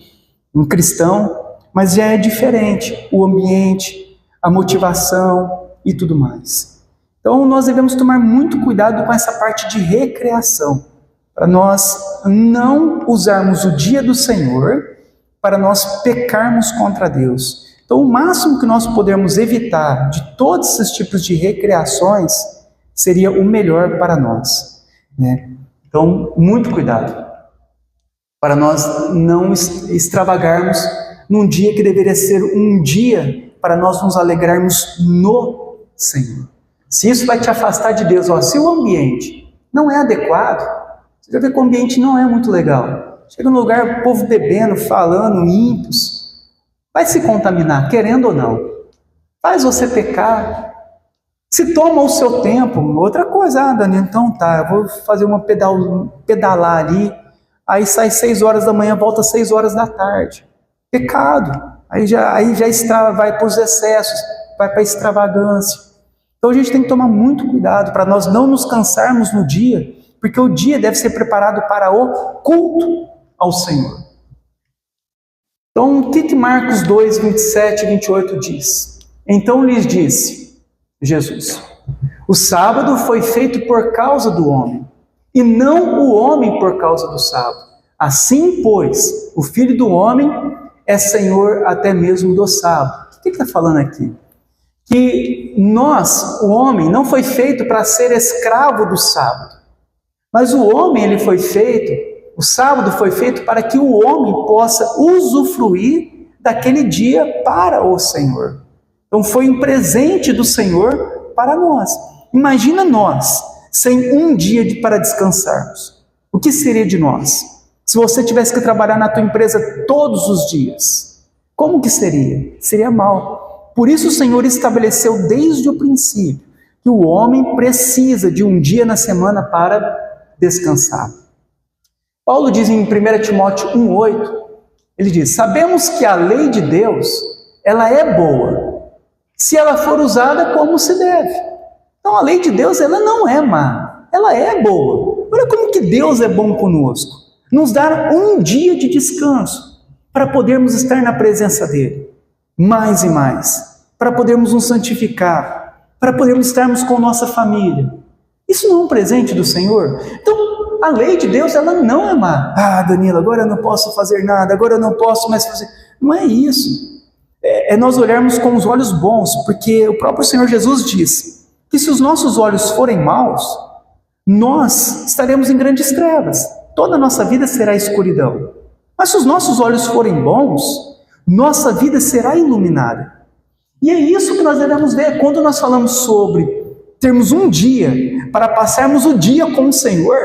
um cristão, mas já é diferente o ambiente, a motivação e tudo mais. Então nós devemos tomar muito cuidado com essa parte de recreação, para nós não usarmos o dia do Senhor para nós pecarmos contra Deus. Então, o máximo que nós podemos evitar de todos esses tipos de recreações seria o melhor para nós, né? Então, muito cuidado para nós não extravagarmos num dia que deveria ser um dia para nós nos alegrarmos no Senhor. Se isso vai te afastar de Deus, se o ambiente não é adequado, você vai ver que o ambiente não é muito legal. Chega num lugar, o povo bebendo, falando, ímpios, vai se contaminar, querendo ou não. Faz você pecar. Se toma o seu tempo, outra coisa, Dani, então tá, eu vou fazer uma pedalar ali, aí sai 6 horas da manhã, volta 6 horas da tarde. Pecado. Aí já vai para os excessos, vai para a extravagância. Então a gente tem que tomar muito cuidado para nós não nos cansarmos no dia, porque o dia deve ser preparado para o culto ao Senhor. Então, o que Marcos 2, 27 e 28 diz? Então lhes disse Jesus: o sábado foi feito por causa do homem, e não o homem por causa do sábado. Assim, pois, o Filho do Homem é Senhor até mesmo do sábado. O que ele está falando aqui? Que nós, o homem, não foi feito para ser escravo do sábado, mas o homem, o sábado foi feito para que o homem possa usufruir daquele dia para o Senhor. Então foi um presente do Senhor para nós. Imagina nós, sem um dia para descansarmos. O que seria de nós? Se você tivesse que trabalhar na tua empresa todos os dias, como que seria? Seria mal. Por isso o Senhor estabeleceu desde o princípio que o homem precisa de um dia na semana para descansar. Paulo diz em 1 Timóteo 1,8, ele diz: sabemos que a lei de Deus, ela é boa, se ela for usada como se deve. Então a lei de Deus, ela não é má, ela é boa. Olha como que Deus é bom conosco. Nos dar um dia de descanso, para podermos estar na presença dEle, mais e mais, para podermos nos santificar, para podermos estarmos com nossa família. Isso não é um presente do Senhor? Então, a lei de Deus, ela não é má. Danilo, agora eu não posso fazer nada, agora eu não posso mais fazer. Não é isso. É nós olharmos com os olhos bons, porque o próprio Senhor Jesus diz que se os nossos olhos forem maus, nós estaremos em grandes trevas. Toda a nossa vida será escuridão. Mas se os nossos olhos forem bons, nossa vida será iluminada. E é isso que nós devemos ver quando nós falamos sobre termos um dia para passarmos o dia com o Senhor,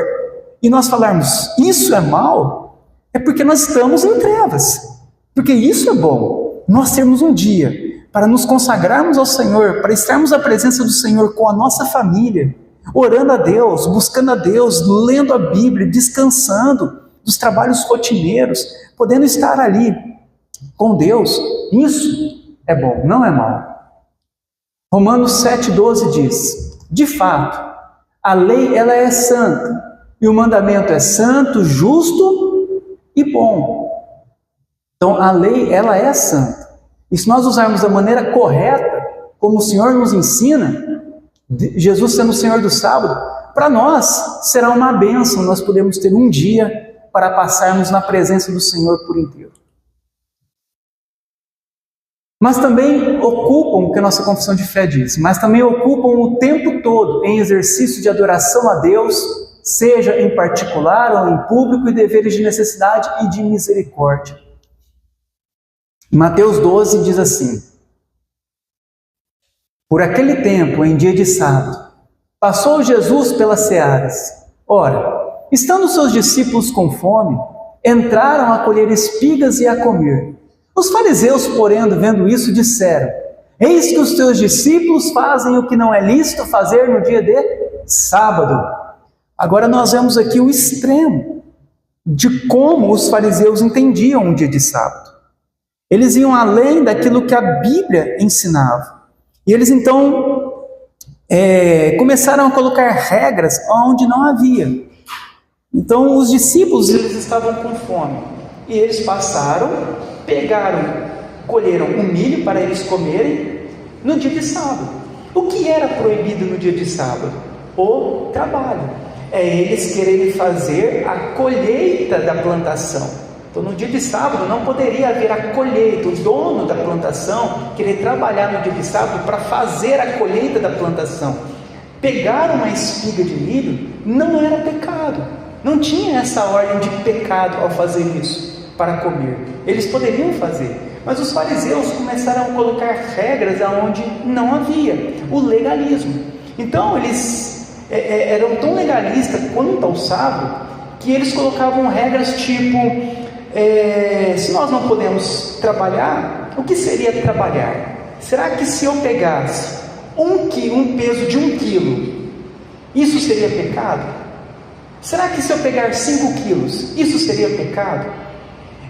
e nós falarmos, isso é mal, é porque nós estamos em trevas. Porque isso é bom, nós termos um dia para nos consagrarmos ao Senhor, para estarmos à presença do Senhor com a nossa família, orando a Deus, buscando a Deus, lendo a Bíblia, descansando dos trabalhos rotineiros, podendo estar ali com Deus. Isso é bom, não é mal. Romanos 7,12 diz: de fato, a lei ela é santa, e o mandamento é santo, justo e bom. Então a lei ela é santa. E se nós usarmos da maneira correta, como o Senhor nos ensina, Jesus sendo o Senhor do sábado, para nós será uma bênção, nós podemos ter um dia para passarmos na presença do Senhor por inteiro. Mas também ocupam, o que a nossa confissão de fé diz, mas também ocupam o tempo todo em exercício de adoração a Deus, seja em particular ou em público, e deveres de necessidade e de misericórdia. Mateus 12 diz assim: por aquele tempo, em dia de sábado, passou Jesus pelas searas. Ora, estando seus discípulos com fome, entraram a colher espigas e a comer. Os fariseus, porém, vendo isso, disseram: eis que os teus discípulos fazem o que não é lícito fazer no dia de sábado. Agora nós vemos aqui o extremo de como os fariseus entendiam o dia de sábado. Eles iam além daquilo que a Bíblia ensinava. E eles então começaram a colocar regras onde não havia. Então os discípulos, eles estavam com fome. E eles passaram, pegaram, colheram um milho para eles comerem no dia de sábado. O que era proibido no dia de sábado? O trabalho. É eles quererem fazer a colheita da plantação. Então, no dia de sábado não poderia haver a colheita. O dono da plantação querer trabalhar no dia de sábado para fazer a colheita da plantação. Pegar uma espiga de milho não era pecado. Não tinha essa ordem de pecado ao fazer isso para comer. Eles poderiam fazer. Mas os fariseus começaram a colocar regras onde não havia. O legalismo. Então, eles eram tão legalistas quanto ao sábado que eles colocavam regras tipo: se nós não podemos trabalhar, o que seria trabalhar? Será que se eu pegasse um peso de 1 quilo, isso seria pecado? Será que se eu pegar 5 quilos, isso seria pecado?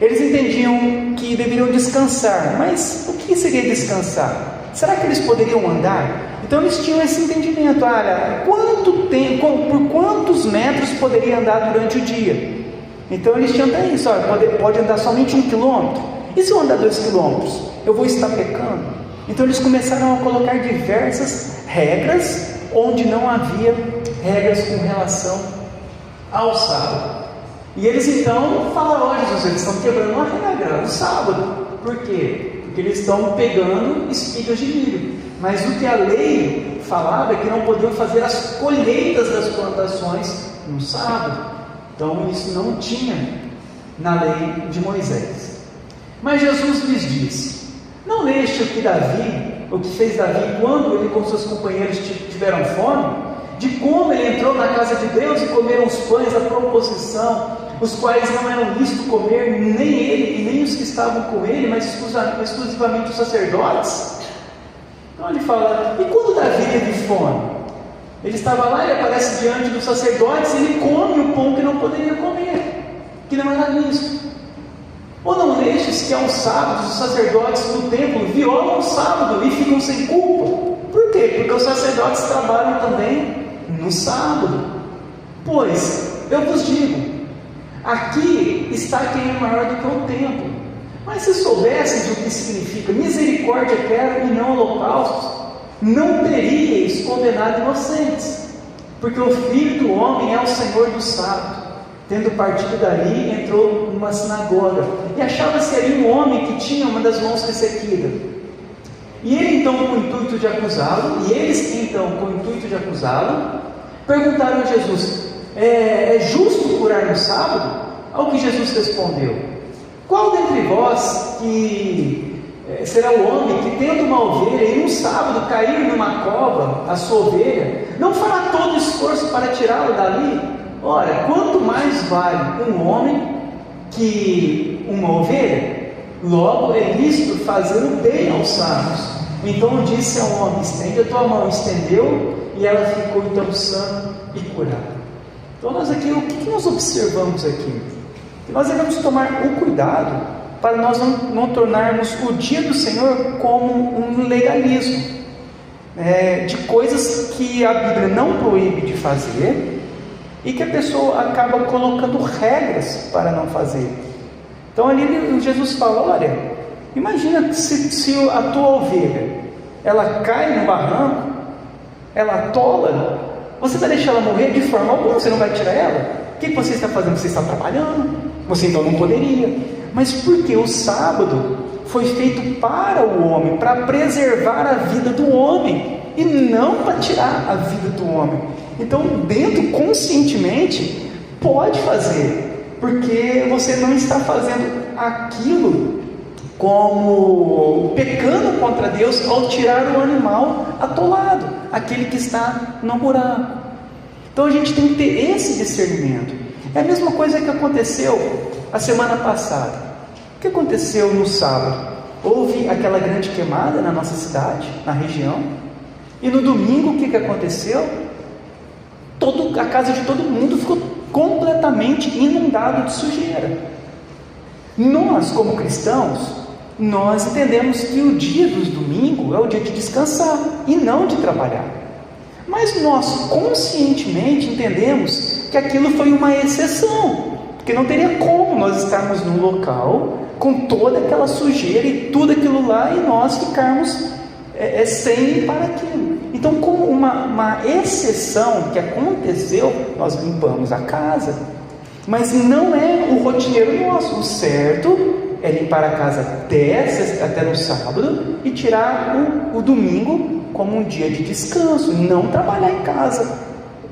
Eles entendiam que deveriam descansar, mas o que seria descansar? Será que eles poderiam andar? Então eles tinham esse entendimento: olha, quanto tempo, por quantos metros poderia andar durante o dia? Então eles tinham até isso: olha, pode andar somente 1 quilômetro. E se eu andar 2 quilômetros, eu vou estar pecando? Então eles começaram a colocar diversas regras onde não havia regras com relação ao sábado. E eles então falaram: olha, Jesus, eles estão quebrando uma regra, o sábado. Por quê? Porque eles estão pegando espigas de milho. Mas o que a lei falava é que não podiam fazer as colheitas das plantações no sábado. Então isso não tinha na lei de Moisés. Mas Jesus lhes disse: não leste o que fez Davi quando ele com seus companheiros tiveram fome? De como ele entrou na casa de Deus e comeram os pães da proposição, os quais não eram lícito comer, nem ele e nem os que estavam com ele, mas exclusivamente os sacerdotes? Então ele fala: e quando Davi teve fome? Ele estava lá, ele aparece diante dos sacerdotes e ele come o pão que não poderia comer, que não era lícito. Ou não lestes que aos sábados os sacerdotes do templo violam o sábado e ficam sem culpa? Por quê? Porque os sacerdotes trabalham também no sábado. Pois, eu vos digo, aqui está quem é maior do que o templo. Mas se soubesseis o que significa misericórdia quero e não holocaustos, não teríeis condenado inocentes, porque o Filho do Homem é o Senhor do sábado. Tendo partido dali, entrou numa sinagoga, e achava-se ali um homem que tinha uma das mãos ressequida. E ele então, com o intuito de acusá-lo, perguntaram a Jesus: é justo curar no sábado? Ao que Jesus respondeu: qual dentre vós que será o homem que, tendo uma ovelha e um sábado cair numa cova a sua ovelha, não fará todo esforço para tirá-la dali? Ora, quanto mais vale um homem que uma ovelha? Logo é lícito fazer o bem aos sábios. Então disse ao homem: estende a tua mão. Estendeu, e ela ficou então sã e curada. Então nós aqui, o que nós observamos aqui? Que nós devemos tomar o cuidado para nós não tornarmos o dia do Senhor como um legalismo, de coisas que a Bíblia não proíbe de fazer e que a pessoa acaba colocando regras para não fazer. Então ali Jesus fala: olha, Imagina se a tua ovelha, ela cai no barranco, ela atola, você vai deixar ela morrer de forma alguma, você não vai tirar ela. O que você está fazendo? Você está trabalhando, você então não poderia. Mas porque o sábado foi feito para o homem, para preservar a vida do homem, e não para tirar a vida do homem. Então, dentro, conscientemente, pode fazer, porque você não está fazendo aquilo como pecando contra Deus ao tirar o animal atolado, aquele que está no buraco. Então a gente tem que ter esse discernimento. É a mesma coisa que aconteceu a semana passada. O que aconteceu no sábado? Houve aquela grande queimada na nossa cidade, na região, e no domingo o que aconteceu? A casa de todo mundo ficou completamente inundada de sujeira. Nós, como cristãos, nós entendemos que o dia dos domingos é o dia de descansar e não de trabalhar. Mas nós conscientemente entendemos que aquilo foi uma exceção, porque não teria como nós estarmos num local com toda aquela sujeira e tudo aquilo lá e nós ficarmos sem limpar aquilo. Então, como uma exceção que aconteceu, nós limpamos a casa, mas não é o rotineiro nosso. O certo é limpar a casa até no sábado e tirar o domingo como um dia de descanso, não trabalhar em casa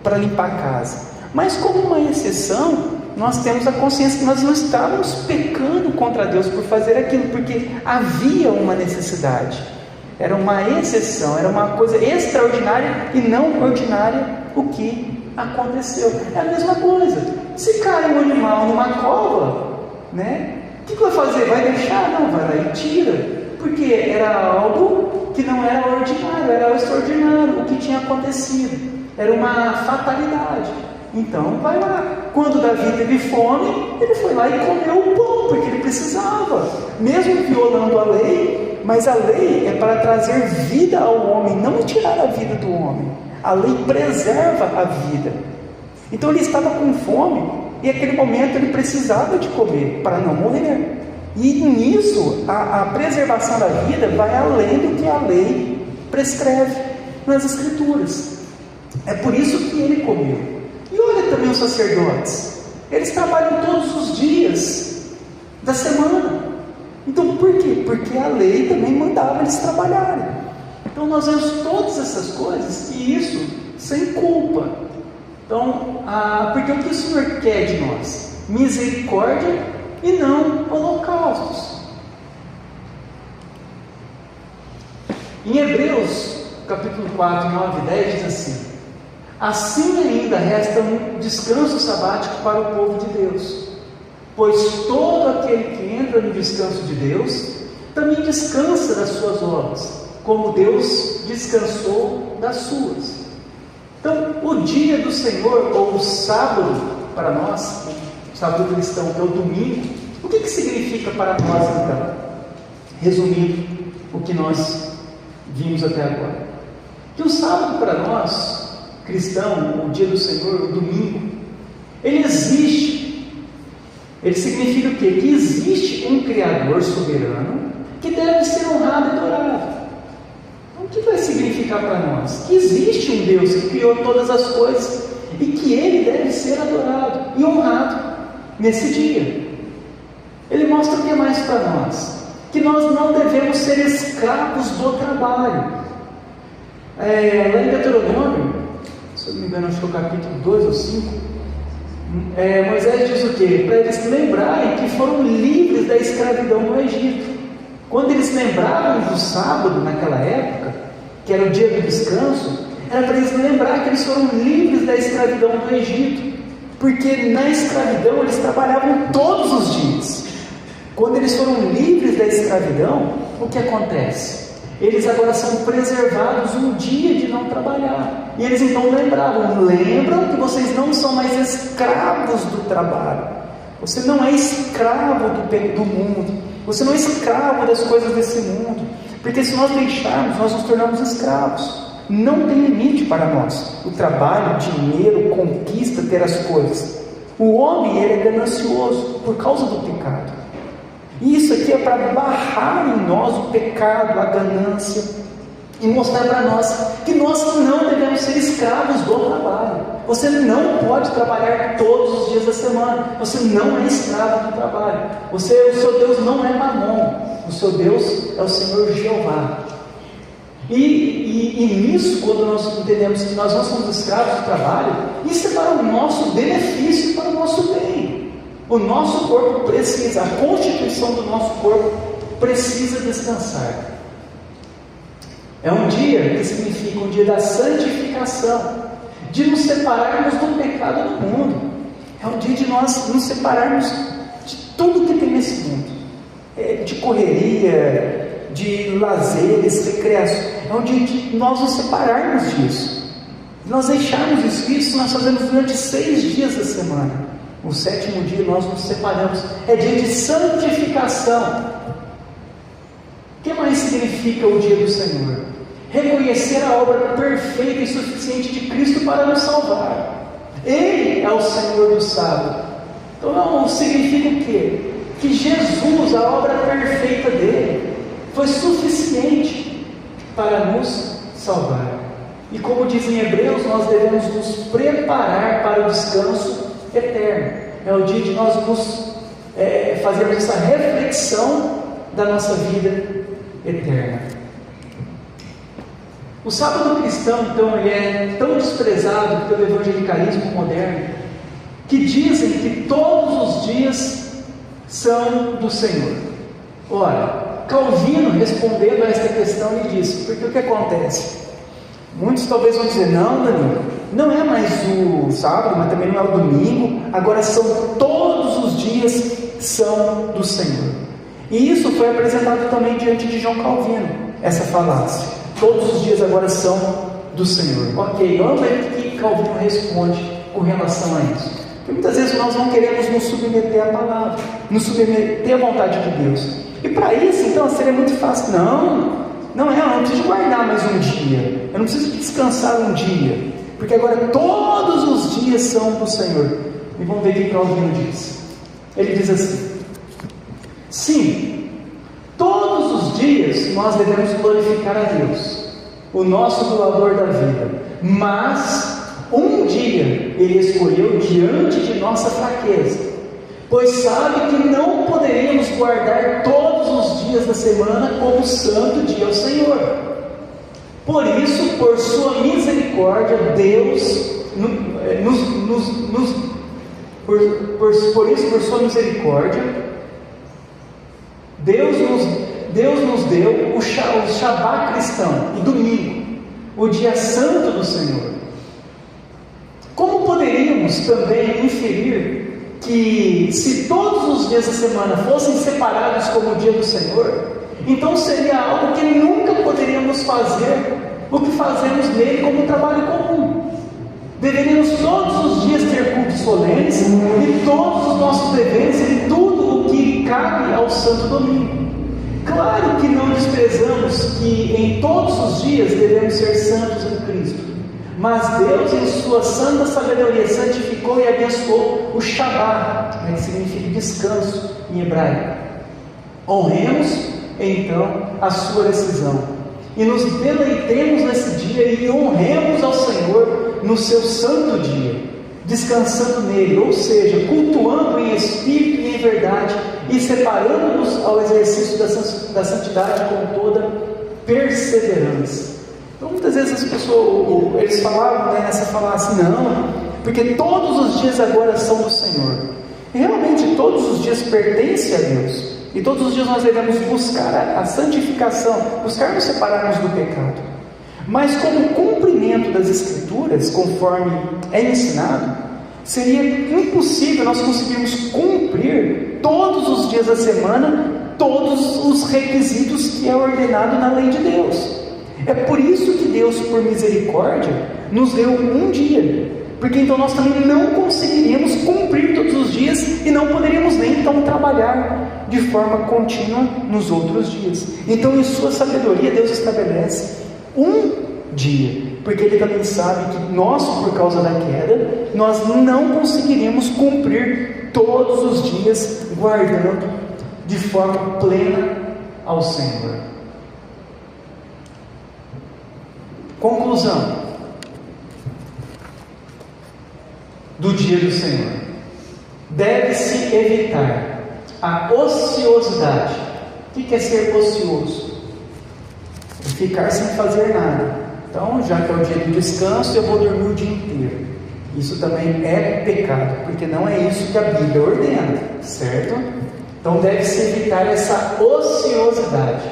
para limpar a casa. Mas como uma exceção, nós temos a consciência que nós não estávamos pecando contra Deus por fazer aquilo, porque havia uma necessidade. Era uma exceção, era uma coisa extraordinária e não ordinária o que aconteceu. É a mesma coisa. Se cai um animal numa cova, né? O que vai fazer? Vai deixar? Não, vai lá e tira, porque era algo que não era ordinário, era extraordinário o que tinha acontecido, era uma fatalidade. Então vai lá. Quando Davi teve fome, ele foi lá e comeu o pão, porque ele precisava, mesmo violando a lei. Mas a lei é para trazer vida ao homem, não tirar a vida do homem. A lei preserva a vida. Então ele estava com fome, e naquele momento ele precisava de comer para não morrer. E nisso, a preservação da vida vai além do que a lei prescreve nas Escrituras. É por isso que ele comeu. E olha também os sacerdotes, eles trabalham todos os dias da semana. Então por quê? Porque a lei também mandava eles trabalharem. Então nós vemos todas essas coisas, e isso sem culpa. Então, porque o que o Senhor quer de nós? Misericórdia e não holocaustos. Em Hebreus, capítulo 4, 9 e 10 diz assim: assim ainda resta um descanso sabático para o povo de Deus, pois todo aquele que entra no descanso de Deus, também descansa das suas obras, como Deus descansou das suas. Então, o dia do Senhor, ou o sábado, para nós, o sábado cristão, que é o domingo, o que significa para nós então? Resumindo o que nós vimos até agora, que o sábado para nós, cristão, o dia do Senhor, o domingo, ele existe. Ele significa o quê? Que existe um Criador soberano que deve ser honrado e adorado. Então, o que vai significar para nós? Que existe um Deus que criou todas as coisas e que Ele deve ser adorado e honrado nesse dia. Ele mostra o que mais para nós? Que nós não devemos ser escravos do trabalho. Lá em Deuteronômio, se eu não me engano, acho que é o capítulo 2 ou 5, Moisés diz o quê? Para eles lembrarem que foram livres da escravidão no Egito. Quando eles lembravam do sábado naquela época, que era o dia do descanso, era para eles lembrar que eles foram livres da escravidão do Egito, porque na escravidão eles trabalhavam todos os dias. Quando eles foram livres da escravidão, o que acontece? Eles agora são preservados um dia de não trabalhar. E eles então lembram que vocês não são mais escravos do trabalho. Você não é escravo do mundo. Você não é escravo das coisas desse mundo. Porque se nós deixarmos, nós nos tornamos escravos. Não tem limite para nós. O trabalho, o dinheiro, conquista, ter as coisas. O homem, ele é ganancioso por causa do pecado. E isso aqui que é para barrar em nós o pecado, a ganância, e mostrar para nós que nós não devemos ser escravos do trabalho. Você não pode trabalhar todos os dias da semana. Você não é escravo do trabalho. O seu Deus não é Mamon. O seu Deus é o Senhor Jeová. E nisso, quando nós entendemos que nós não somos escravos do trabalho, isso é para o nosso benefício, para o nosso bem. O nosso corpo precisa, a constituição do nosso corpo precisa descansar. É um dia que significa um dia da santificação, de nos separarmos do pecado do mundo. É um dia de nós nos separarmos de tudo que tem nesse mundo, de correria, de lazeres, recreações. É um dia de nós nos separarmos disso, de nós deixarmos isso nós fazemos durante 6 dias da semana. No 7º dia nós nos separamos. É dia de santificação. O que mais significa o dia do Senhor? Reconhecer a obra perfeita e suficiente de Cristo para nos salvar. Ele é o Senhor do sábado. Então não significa o quê? Que Jesus, a obra perfeita dele, foi suficiente para nos salvar. E como diz em Hebreus, nós devemos nos preparar para o descanso eterno. É o dia de nós nos fazermos essa reflexão da nossa vida eterna. O sábado cristão, então, ele é tão desprezado pelo evangelicalismo moderno, que dizem que todos os dias são do Senhor. Ora, Calvino, respondendo a esta questão, ele disse, porque o que acontece? Muitos talvez vão dizer, não, Danilo, não é mais o sábado, mas também não é o domingo, agora são todos os dias são do Senhor. E isso foi apresentado também diante de João Calvino, essa falácia. Todos os dias agora são do Senhor. Ok, vamos ver o que Calvino responde com relação a isso. Porque muitas vezes nós não queremos nos submeter à palavra, nos submeter à vontade de Deus. E para isso, então, seria muito fácil. Eu não preciso guardar mais um dia. Eu não preciso descansar um dia. Porque agora todos os dias são do Senhor. E vamos ver o que Calvino diz. Ele diz assim: sim, todos os dias nós devemos glorificar a Deus, o nosso doador da vida, mas um dia Ele escolheu diante de nossa fraqueza, pois sabe que não poderíamos guardar todos os dias da semana como santo dia ao Senhor. Por isso, por sua misericórdia, Deus por sua misericórdia, Deus nos deu o Shabá cristão, o domingo, o dia santo do Senhor. Como poderíamos também inferir que se todos os dias da semana fossem separados como o dia do Senhor, então seria algo que nunca poderíamos fazer o que fazemos nele como um trabalho comum. Deveríamos todos os dias ter cultos solenes e todos os nossos deveres e tudo o que cabe ao santo domingo. Claro que não desprezamos que em todos os dias devemos ser santos em Cristo, mas Deus, em sua santa sabedoria, santificou e abençoou o Shabá, que significa descanso em hebraico. Honremos então a sua decisão e nos deleitemos nesse dia e honremos ao Senhor no seu santo dia, descansando nele, ou seja, cultuando em espírito e em verdade e separando-nos ao exercício da santidade com toda perseverança. Então muitas vezes as pessoas, eles falavam nessa falácia, não, porque todos os dias agora são do Senhor. E realmente todos os dias pertencem a Deus, e todos os dias nós devemos buscar a santificação, buscar nos separarmos do pecado. Mas como cumprimento das Escrituras, conforme é ensinado, seria impossível nós conseguirmos cumprir todos os dias da semana, todos os requisitos que é ordenado na lei de Deus. É por isso que Deus, por misericórdia, nos deu um dia, porque então nós também não conseguiríamos cumprir todos os dias e não poderíamos nem então trabalhar de forma contínua nos outros dias. Então, em sua sabedoria, Deus estabelece um dia, porque Ele também sabe que nós, por causa da queda, nós não conseguiríamos cumprir todos os dias guardando de forma plena ao Senhor. Conclusão do dia do Senhor: deve-se evitar a ociosidade. O que é ser ocioso? É ficar sem fazer nada. Então, já que é o dia do descanso, eu vou dormir o dia inteiro. Isso também é pecado, porque não é isso que a Bíblia ordena, certo? Então deve-se evitar essa ociosidade.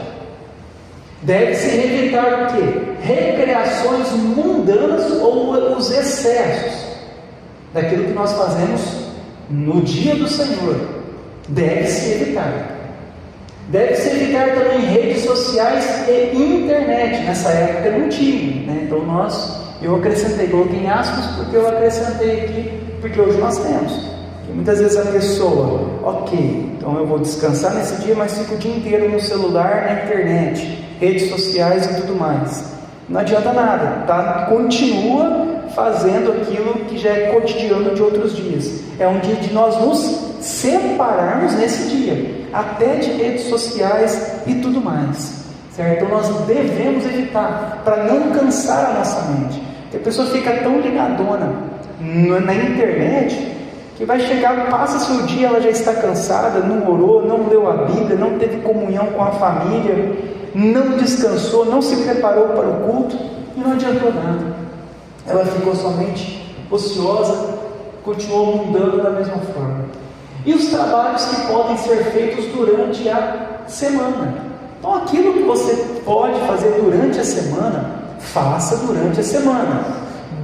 Deve-se evitar o quê? Recreações mundanas ou os excessos daquilo que nós fazemos no dia do Senhor. Deve-se evitar. Deve-se evitar também redes sociais e internet. Nessa época não tinha, né? Então eu acrescentei, coloquei em aspas porque eu acrescentei aqui, porque hoje nós temos. E muitas vezes a pessoa, ok, então eu vou descansar nesse dia, mas fico o dia inteiro no celular, na internet, redes sociais e tudo mais. Não adianta nada, tá? Continua fazendo aquilo que já é cotidiano de outros dias. É um dia de nós nos separarmos nesse dia, até de redes sociais e tudo mais, certo? Então nós devemos evitar, para não cansar a nossa mente, porque a pessoa fica tão ligadona na internet, que vai chegar, passa seu dia, ela já está cansada, não orou, não leu a Bíblia, não teve comunhão com a família, não descansou, não se preparou para o culto, e não adiantou nada. Ela ficou somente ociosa, continuou mundana da mesma forma. E os trabalhos que podem ser feitos durante a semana. Então aquilo que você pode fazer durante a semana, faça durante a semana.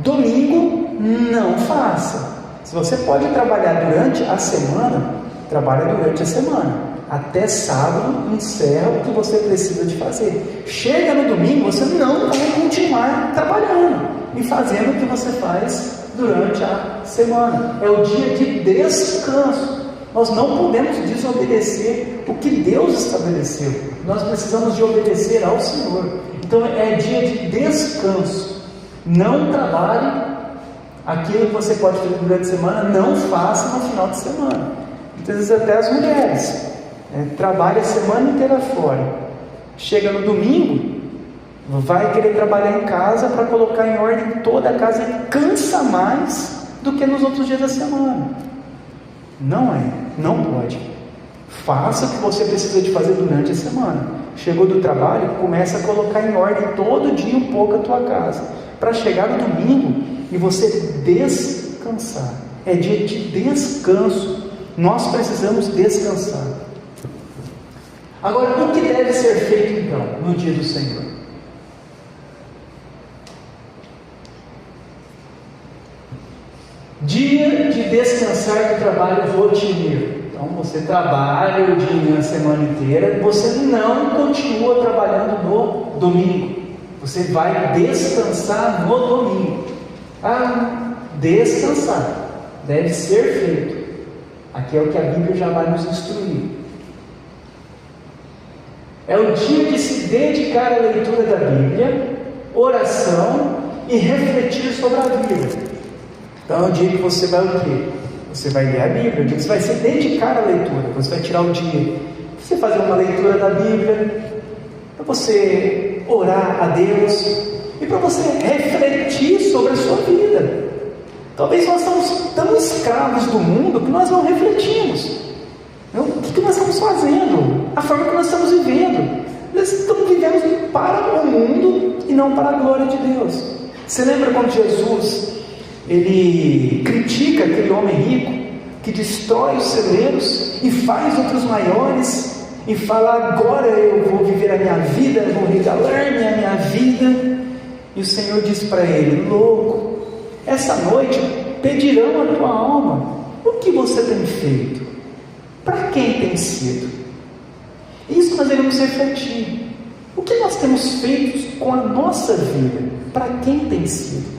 Domingo, não faça. Se você pode trabalhar durante a semana, trabalhe durante a semana. Até sábado, encerra o que você precisa de fazer. Chega no domingo, você não vai continuar trabalhando e fazendo o que você faz durante a semana. É o dia de descanso. Nós não podemos desobedecer o que Deus estabeleceu. Nós precisamos de obedecer ao Senhor. Então é dia de descanso. Não trabalhe. Aquilo que você pode fazer durante a semana, não faça no final de semana. Muitas vezes até as mulheres trabalham a semana inteira fora. Chega no domingo, vai querer trabalhar em casa para colocar em ordem toda a casa e cansa mais do que nos outros dias da semana. Não pode. Faça o que você precisa de fazer durante a semana. Chegou do trabalho, começa a colocar em ordem todo dia um pouco a tua casa, para chegar no domingo e você descansar. É dia de descanso. Nós precisamos descansar. Agora, o que deve ser feito então no dia do Senhor? Dia de descansar do trabalho rotineiro. Então você trabalha o dia, a semana inteira, você não continua trabalhando no domingo. Você vai descansar no domingo. Descansar deve ser feito. Aqui é o que a Bíblia já vai nos instruir. É o dia de se dedicar à leitura da Bíblia, oração e refletir sobre a vida. Então é o dia que você vai o quê? Você vai ler a Bíblia, é o dia que você vai se dedicar à leitura. Você vai tirar o dia para você fazer uma leitura da Bíblia, para você orar a Deus e para você refletir sobre a sua vida. Talvez nós estamos tão escravos do mundo que nós não refletimos. O que nós estamos fazendo? A forma que nós estamos vivendo. Nós estamos vivendo para o mundo e não para a glória de Deus. Você lembra quando Jesus ele critica aquele homem rico que destrói os celeiros e faz outros maiores e fala: agora eu vou viver a minha vida, eu vou regalar-me a minha vida. E o Senhor diz para ele: louco, essa noite pedirão a tua alma. O que você tem feito? Para quem tem sido? Isso nós devemos refletir. O que nós temos feito com a nossa vida? Para quem tem sido?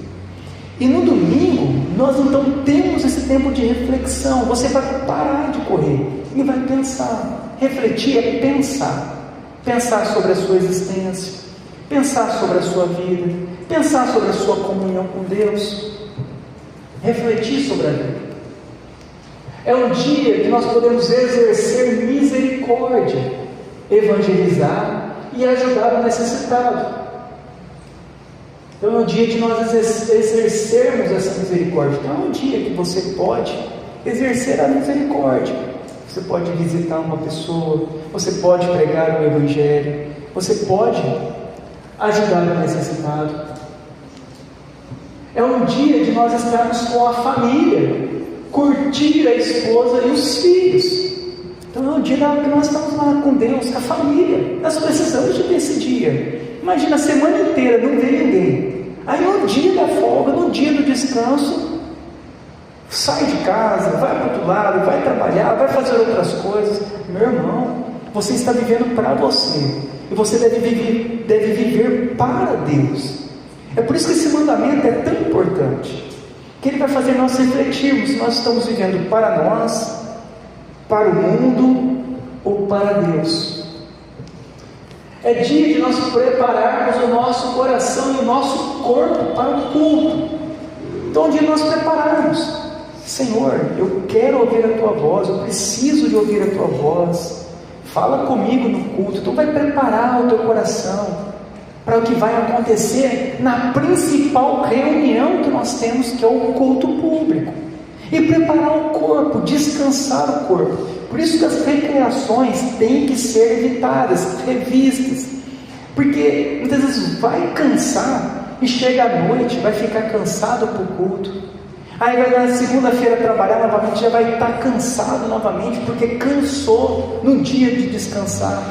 E no domingo, nós então temos esse tempo de reflexão. Você vai parar de correr e vai pensar. Refletir é pensar. Pensar sobre a sua existência, pensar sobre a sua vida, pensar sobre a sua comunhão com Deus, refletir sobre a vida. É um dia que nós podemos exercer misericórdia, evangelizar e ajudar o necessitado. Então é um dia de nós exercermos essa misericórdia. Então é um dia que você pode exercer a misericórdia. Você pode visitar uma pessoa, você pode pregar o Evangelho, você pode ajudar o necessitado. É um dia de nós estarmos com a família, curtir a esposa e os filhos. Então é um dia que nós estamos lá com Deus, com a família. Nós precisamos de ter esse dia. Imagina a semana inteira, não vê ninguém. Aí no dia da folga, no dia do descanso, sai de casa, vai para o outro lado, vai trabalhar, vai fazer outras coisas. Meu irmão, você está vivendo para você. E você deve viver para Deus. É por isso que esse mandamento é tão importante. Que ele vai fazer nós refletirmos se nós estamos vivendo para nós, para o mundo ou para Deus. É dia de nós prepararmos o nosso coração e o nosso corpo para o culto. Então, é dia de nós prepararmos. Senhor, eu quero ouvir a Tua voz, eu preciso de ouvir a Tua voz. Fala comigo no culto. Então vai preparar o teu coração para o que vai acontecer na principal reunião que nós temos, que é o culto público. E preparar o corpo, descansar o corpo. Por isso que as recreações têm que ser evitadas, revistas. Porque muitas vezes vai cansar e chega à noite, vai ficar cansado para o culto. Aí vai na segunda-feira trabalhar novamente, já vai estar cansado novamente, porque cansou no dia de descansar.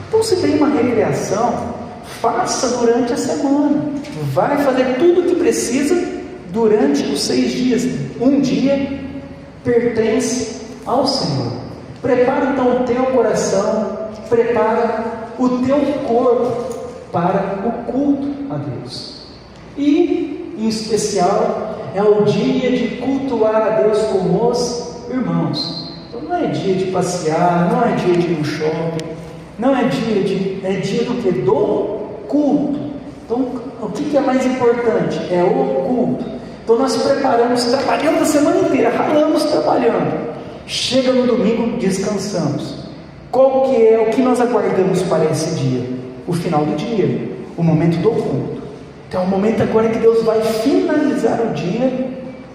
Então, se tem uma recreação, faça durante a semana. Vai fazer tudo o que precisa durante os 6 dias. Um dia pertence ao Senhor. Prepara então o teu coração, prepara o teu corpo para o culto a Deus. E, em especial, é o dia de cultuar a Deus com os irmãos. Então não é dia de passear, não é dia de ir no shopping, não é dia do que? Do culto. Então o que é mais importante? É o culto. Então nós preparamos, trabalhamos a semana inteira, ralamos trabalhando. Chega no domingo, descansamos. Qual que é o que nós aguardamos para esse dia? O final do dia, o momento do culto. Então é o momento agora que Deus vai finalizar o dia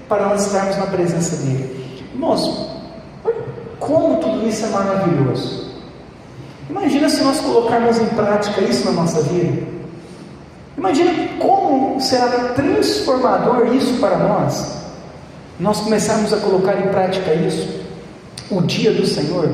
para nós estarmos na presença dEle. Irmãos, olha como tudo isso é maravilhoso. Imagina se nós colocarmos em prática isso na nossa vida. Imagina como será transformador isso para nós. Nós começarmos a colocar em prática isso. O dia do Senhor,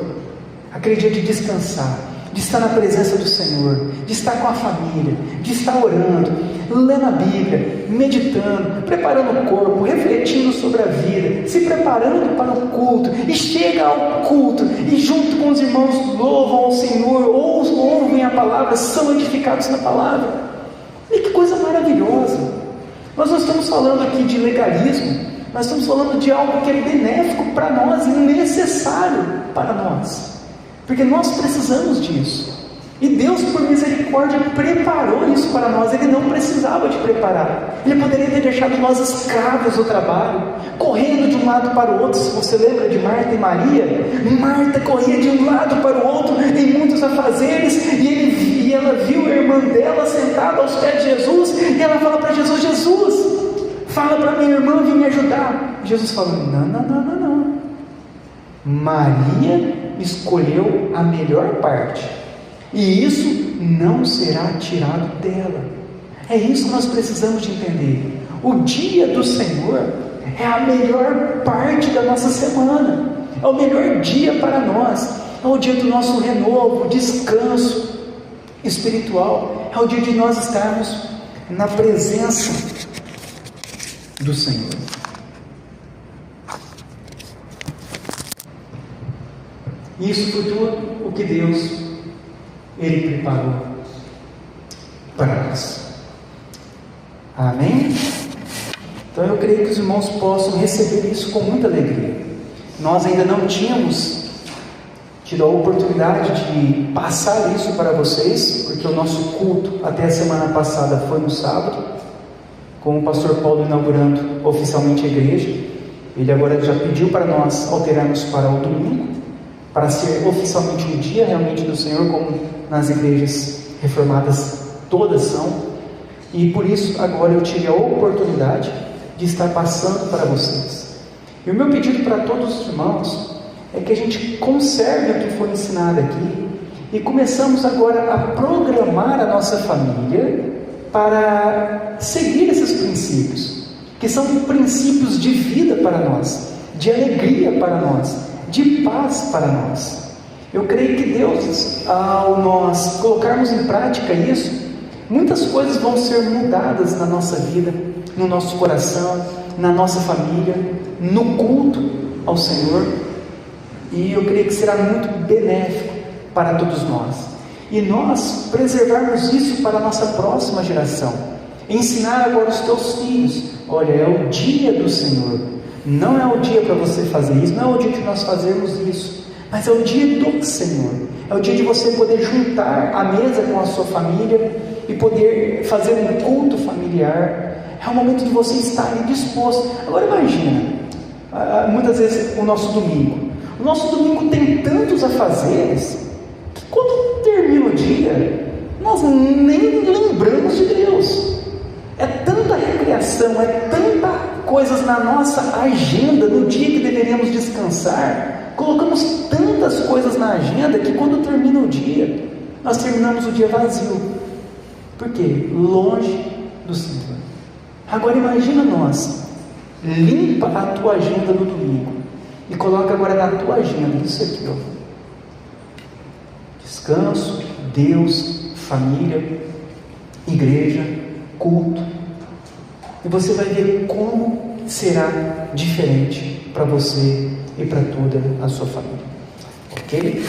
aquele dia de descansar, de estar na presença do Senhor, de estar com a família, de estar orando, lendo a Bíblia, meditando, preparando o corpo, refletindo sobre a vida, se preparando para o culto, e chega ao culto, e junto com os irmãos louvam ao Senhor, ouvem a palavra, são edificados na palavra. E que coisa maravilhosa! Nós não estamos falando aqui de legalismo, nós estamos falando de algo que é benéfico para nós e necessário para nós, porque nós precisamos disso. E Deus, por misericórdia, preparou isso para nós. Ele não precisava de preparar. Ele poderia ter deixado nós escravos do trabalho, correndo de um lado para o outro. Se você lembra de Marta e Maria, Marta corria de um lado para o outro em muitos afazeres, e ela viu a irmã dela sentada aos pés de Jesus, e ela fala para Jesus: Jesus, fala para minha irmã vir me ajudar. Jesus fala: não. Maria escolheu a melhor parte, e isso não será tirado dela. É isso que nós precisamos de entender. O dia do Senhor é a melhor parte da nossa semana, é o melhor dia para nós, é o dia do nosso renovo, descanso espiritual, é o dia de nós estarmos na presença do Senhor. Isso foi tudo o que Deus Ele preparou para nós. Amém? Então eu creio que os irmãos possam receber isso com muita alegria. Nós ainda não tínhamos tido a oportunidade de passar isso para vocês, porque o nosso culto até a semana passada foi no sábado, com o pastor Paulo inaugurando oficialmente a igreja. Ele agora já pediu para nós alterarmos para o domingo, para ser oficialmente um dia realmente do Senhor, como nas igrejas reformadas todas são. E por isso agora eu tive a oportunidade de estar passando para vocês. E o meu pedido para todos os irmãos é que a gente conserve o que foi ensinado aqui e começamos agora a programar a nossa família para seguir esses princípios, que são princípios de vida para nós, de alegria para nós, de paz para nós. Eu creio que Deus, ao nós colocarmos em prática isso, muitas coisas vão ser mudadas na nossa vida, no nosso coração, na nossa família, no culto ao Senhor, e eu creio que será muito benéfico para todos nós. E nós preservarmos isso para a nossa próxima geração, ensinar agora os teus filhos: olha, é o dia do Senhor, não é o dia para você fazer isso, não é o dia de nós fazermos isso, mas é o dia do Senhor, é o dia de você poder juntar a mesa com a sua família e poder fazer um culto familiar. É o momento de você estar ali disposto. Agora imagina, muitas vezes o nosso domingo tem tantos afazeres, que quando termina o dia, nós nem lembramos de Deus. É tanta recreação, é tanta coisas na nossa agenda, no dia que deveríamos descansar, colocamos tantas coisas na agenda, que quando termina o dia, nós terminamos o dia vazio. Por quê? Longe do Senhor. Agora imagina nós, limpa a tua agenda no domingo, e coloca agora na tua agenda isso aqui, ó: descanso, Deus, família, igreja, culto. E você vai ver como será diferente para você e para toda a sua família. Ok?